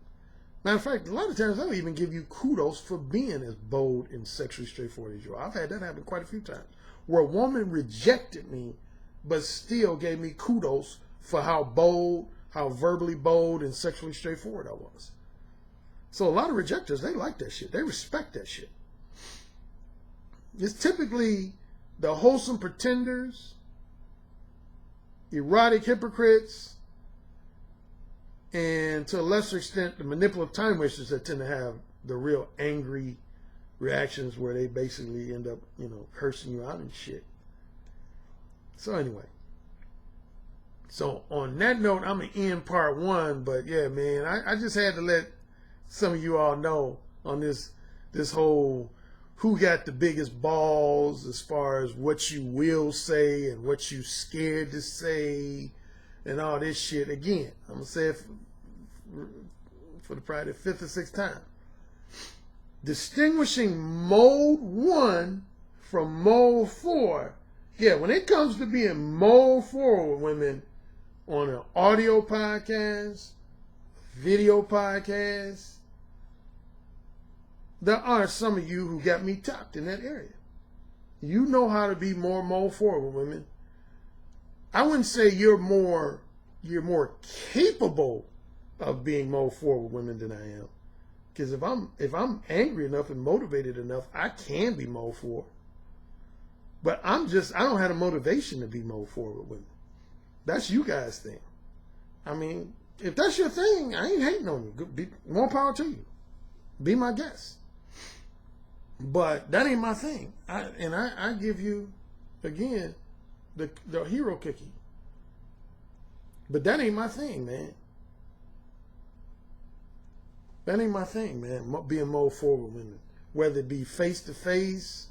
[SPEAKER 1] Matter of fact, a lot of times they'll even give you kudos for being as bold and sexually straightforward as you are. I've had that happen quite a few times, where a woman rejected me, but still gave me kudos for how bold, how verbally bold and sexually straightforward I was. So a lot of rejectors, they like that shit. They respect that shit. It's typically the wholesome pretenders, erotic hypocrites, and to a lesser extent, the manipulative time wasters that tend to have the real angry reactions where they basically end up, cursing you out and shit. So anyway, so on that note, I'm gonna end part one. But yeah, man, I just had to let some of you all know on this whole who got the biggest balls as far as what you will say and what you scared to say and all this shit. Again, I'm gonna say it for the probably the fifth or sixth time. Distinguishing mode 1 from mode 4. Yeah, when it comes to being mode 4 with women on an audio podcast, video podcast, there are some of you who got me topped in that area. You know how to be more mode 4 with women. I wouldn't say you're more capable of being mode 4 with women than I am. Because if I'm angry enough and motivated enough, I can be mode 4. But I don't have the motivation to be mode 4 with women. That's you guys' thing. I mean, if that's your thing, I ain't hating on you. More power to you. Be my guest. But that ain't my thing. I give you, again, the hero cookie. But that ain't my thing, man. That ain't my thing, man. Being mode 4 with women. Whether it be face-to-face,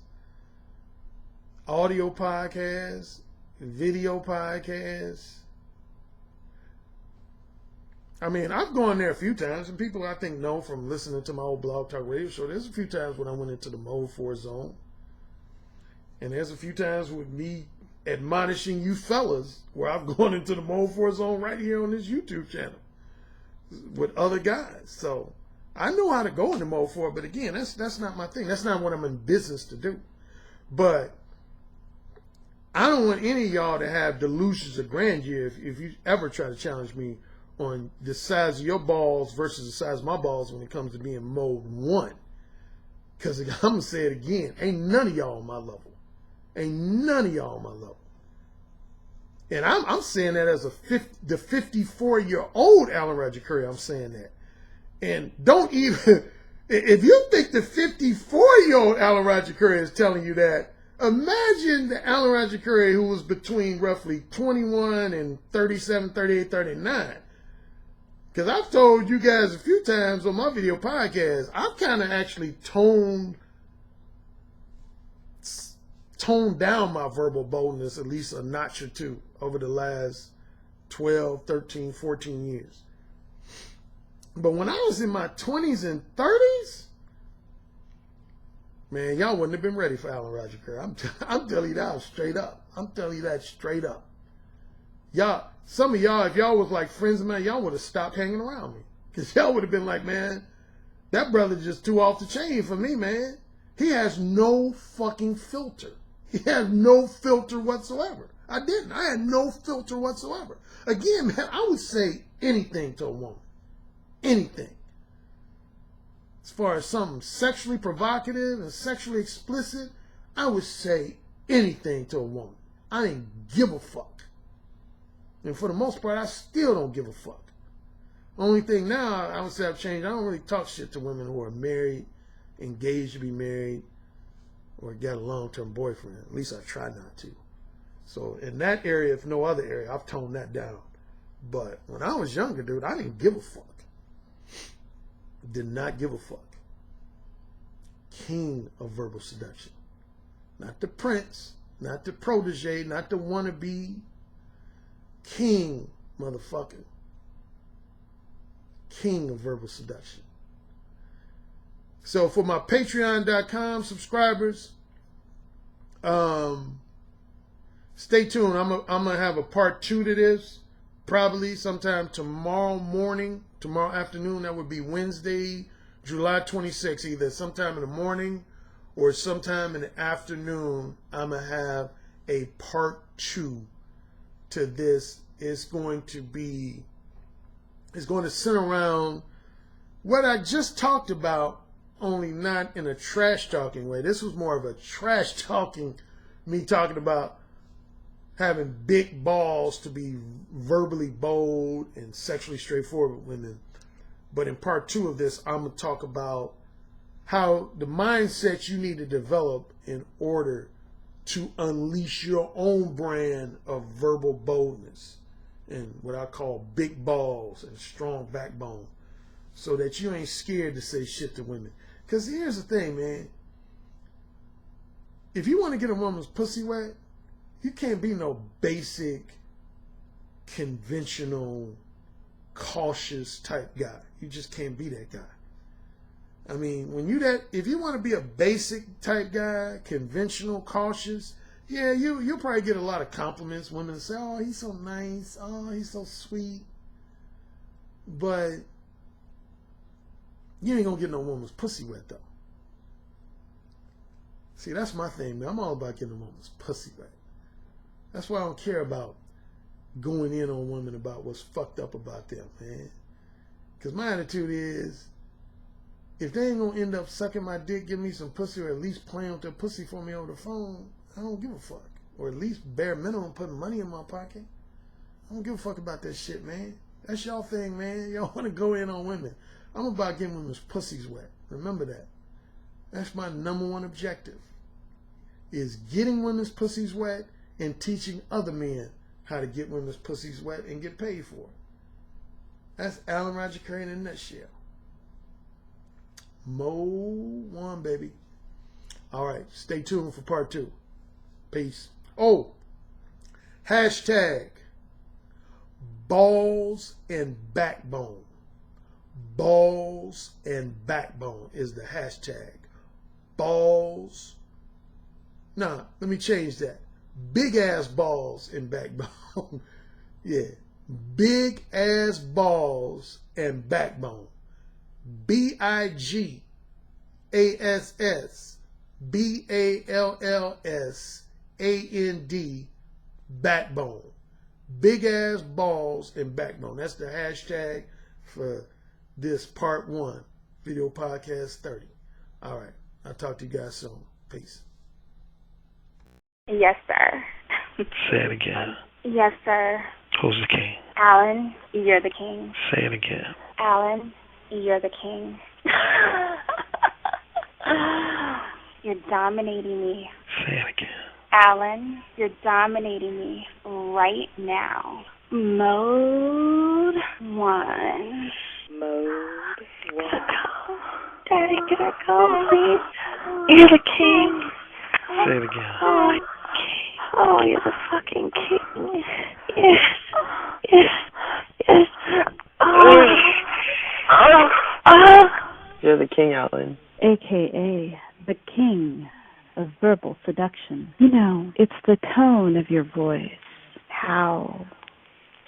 [SPEAKER 1] audio podcasts, video podcasts. I mean, I've gone there a few times, and people I think know from listening to my old Blog Talk Radio show, there's a few times when I went into the mode 4 zone. And there's a few times with me admonishing you fellas where I've gone into the mode 4 zone right here on this YouTube channel with other guys. So I know how to go into mode 4, but again, that's not my thing. That's not what I'm in business to do. But I don't want any of y'all to have delusions of grandeur if you ever try to challenge me on the size of your balls versus the size of my balls when it comes to being mode 1. Because I'm going to say it again, ain't none of y'all on my level. Ain't none of y'all on my level. And I'm saying that as the 54-year-old Alan Roger Currie, I'm saying that. And don't even, if you think the 54-year-old Alan Roger Currie is telling you that, imagine the Alan Roger Currie who was between roughly 21 and 37, 38, 39. Because I've told you guys a few times on my video podcast, I've kind of actually toned down my verbal boldness at least a notch or two over the last 12, 13, 14 years. But when I was in my 20s and 30s, man, y'all wouldn't have been ready for Alan Roger Currie. I'm telling you that straight up. I'm telling you that straight up. Y'all, some of y'all, if y'all was like friends of mine, y'all would have stopped hanging around me. Because y'all would have been like, man, that brother's just too off the chain for me, man. He has no fucking filter. He has no filter whatsoever. I didn't. I had no filter whatsoever. Again, man, I would say anything to a woman. Anything. As far as something sexually provocative and sexually explicit, I would say anything to a woman. I didn't give a fuck. And for the most part, I still don't give a fuck. Only thing now, I would say I've changed. I don't really talk shit to women who are married, engaged to be married, or got a long-term boyfriend. At least I try not to. So in that area, if no other area, I've toned that down. But when I was younger, dude, I didn't give a fuck. Did not give a fuck. King of verbal seduction. Not the prince, not the protege, not the wannabe. King, motherfucker. King of verbal seduction. So for my patreon.com subscribers, stay tuned. I'm gonna have a part 2 to this, probably sometime tomorrow morning, tomorrow afternoon. That would be Wednesday, July 26th, either sometime in the morning or sometime in the afternoon. I'm gonna have a part 2 to this. It's going to center around what I just talked about, only not in a trash talking way. This was more of a trash talking, me talking about having big balls to be verbally bold and sexually straightforward with women. But in part 2 of this, I'm going to talk about how the mindset you need to develop in order to unleash your own brand of verbal boldness and what I call big balls and strong backbone, so that you ain't scared to say shit to women. Because here's the thing, man. If you want to get a woman's pussy wet, you can't be no basic, conventional, cautious type guy. You just can't be that guy. I mean, if you want to be a basic type guy, conventional, cautious, yeah, you'll probably get a lot of compliments. Women say, "Oh, he's so nice. Oh, he's so sweet." But you ain't gonna get no woman's pussy wet though. See, that's my thing, man. I'm all about getting a woman's pussy wet. That's why I don't care about going in on women about what's fucked up about them, man. Because my attitude is, if they ain't gonna end up sucking my dick, give me some pussy, or at least playing with their pussy for me over the phone, I don't give a fuck. Or at least bare minimum putting money in my pocket. I don't give a fuck about that shit, man. That's y'all thing, man. Y'all want to go in on women. I'm about getting women's pussies wet. Remember that. That's my number one objective, is getting women's pussies wet and teaching other men how to get women's pussies wet and get paid for it. That's Alan Roger Currie in a nutshell. Mo one, baby. All right, stay tuned for part 2. Peace. Oh, hashtag balls and backbone. Balls and backbone is the hashtag. Balls. Nah, let me change that. Big ass balls and backbone. Yeah. Big ass balls and backbone. BIGASSBALLSAND backbone. Big ass balls and backbone. That's the hashtag for this part 1, video podcast 30. All right. I'll talk to you guys soon. Peace.
[SPEAKER 2] Yes, sir.
[SPEAKER 3] Say it again.
[SPEAKER 2] Yes, sir.
[SPEAKER 3] Who's the king?
[SPEAKER 2] Alan, you're the king.
[SPEAKER 3] Say it again.
[SPEAKER 2] Alan, you're the king. You're dominating me.
[SPEAKER 3] Say it again.
[SPEAKER 2] Alan, you're dominating me right now. Mode 1.
[SPEAKER 4] Mode 1.
[SPEAKER 2] Daddy, can I go, please? You're the king.
[SPEAKER 3] Say it again.
[SPEAKER 2] Oh, you're the fucking king. Yes. Yes. Yes.
[SPEAKER 4] You're the king, Alan.
[SPEAKER 5] AKA the king of verbal seduction. You know, it's the tone of your voice, how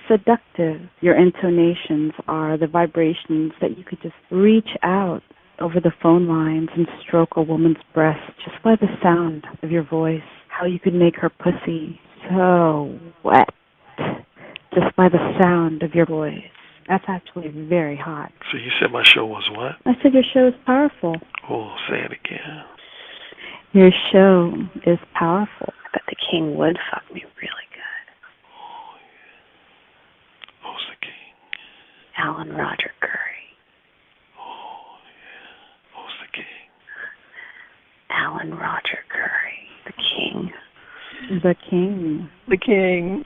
[SPEAKER 5] seductive your intonations are, the vibrations that you could just reach out over the phone lines and stroke a woman's breast just by the sound of your voice, how you could make her pussy so wet just by the sound of your voice. That's actually very hot.
[SPEAKER 3] So you said my show was what?
[SPEAKER 5] I said your show is powerful.
[SPEAKER 3] Oh, say it again.
[SPEAKER 5] Your show is powerful.
[SPEAKER 4] I bet the king would fuck me really good.
[SPEAKER 3] Oh, yeah. Who's the king?
[SPEAKER 4] Alan Roger Currie.
[SPEAKER 3] Oh, yeah. Who's the king?
[SPEAKER 4] Alan Roger Currie. The king.
[SPEAKER 5] The king.
[SPEAKER 4] The king.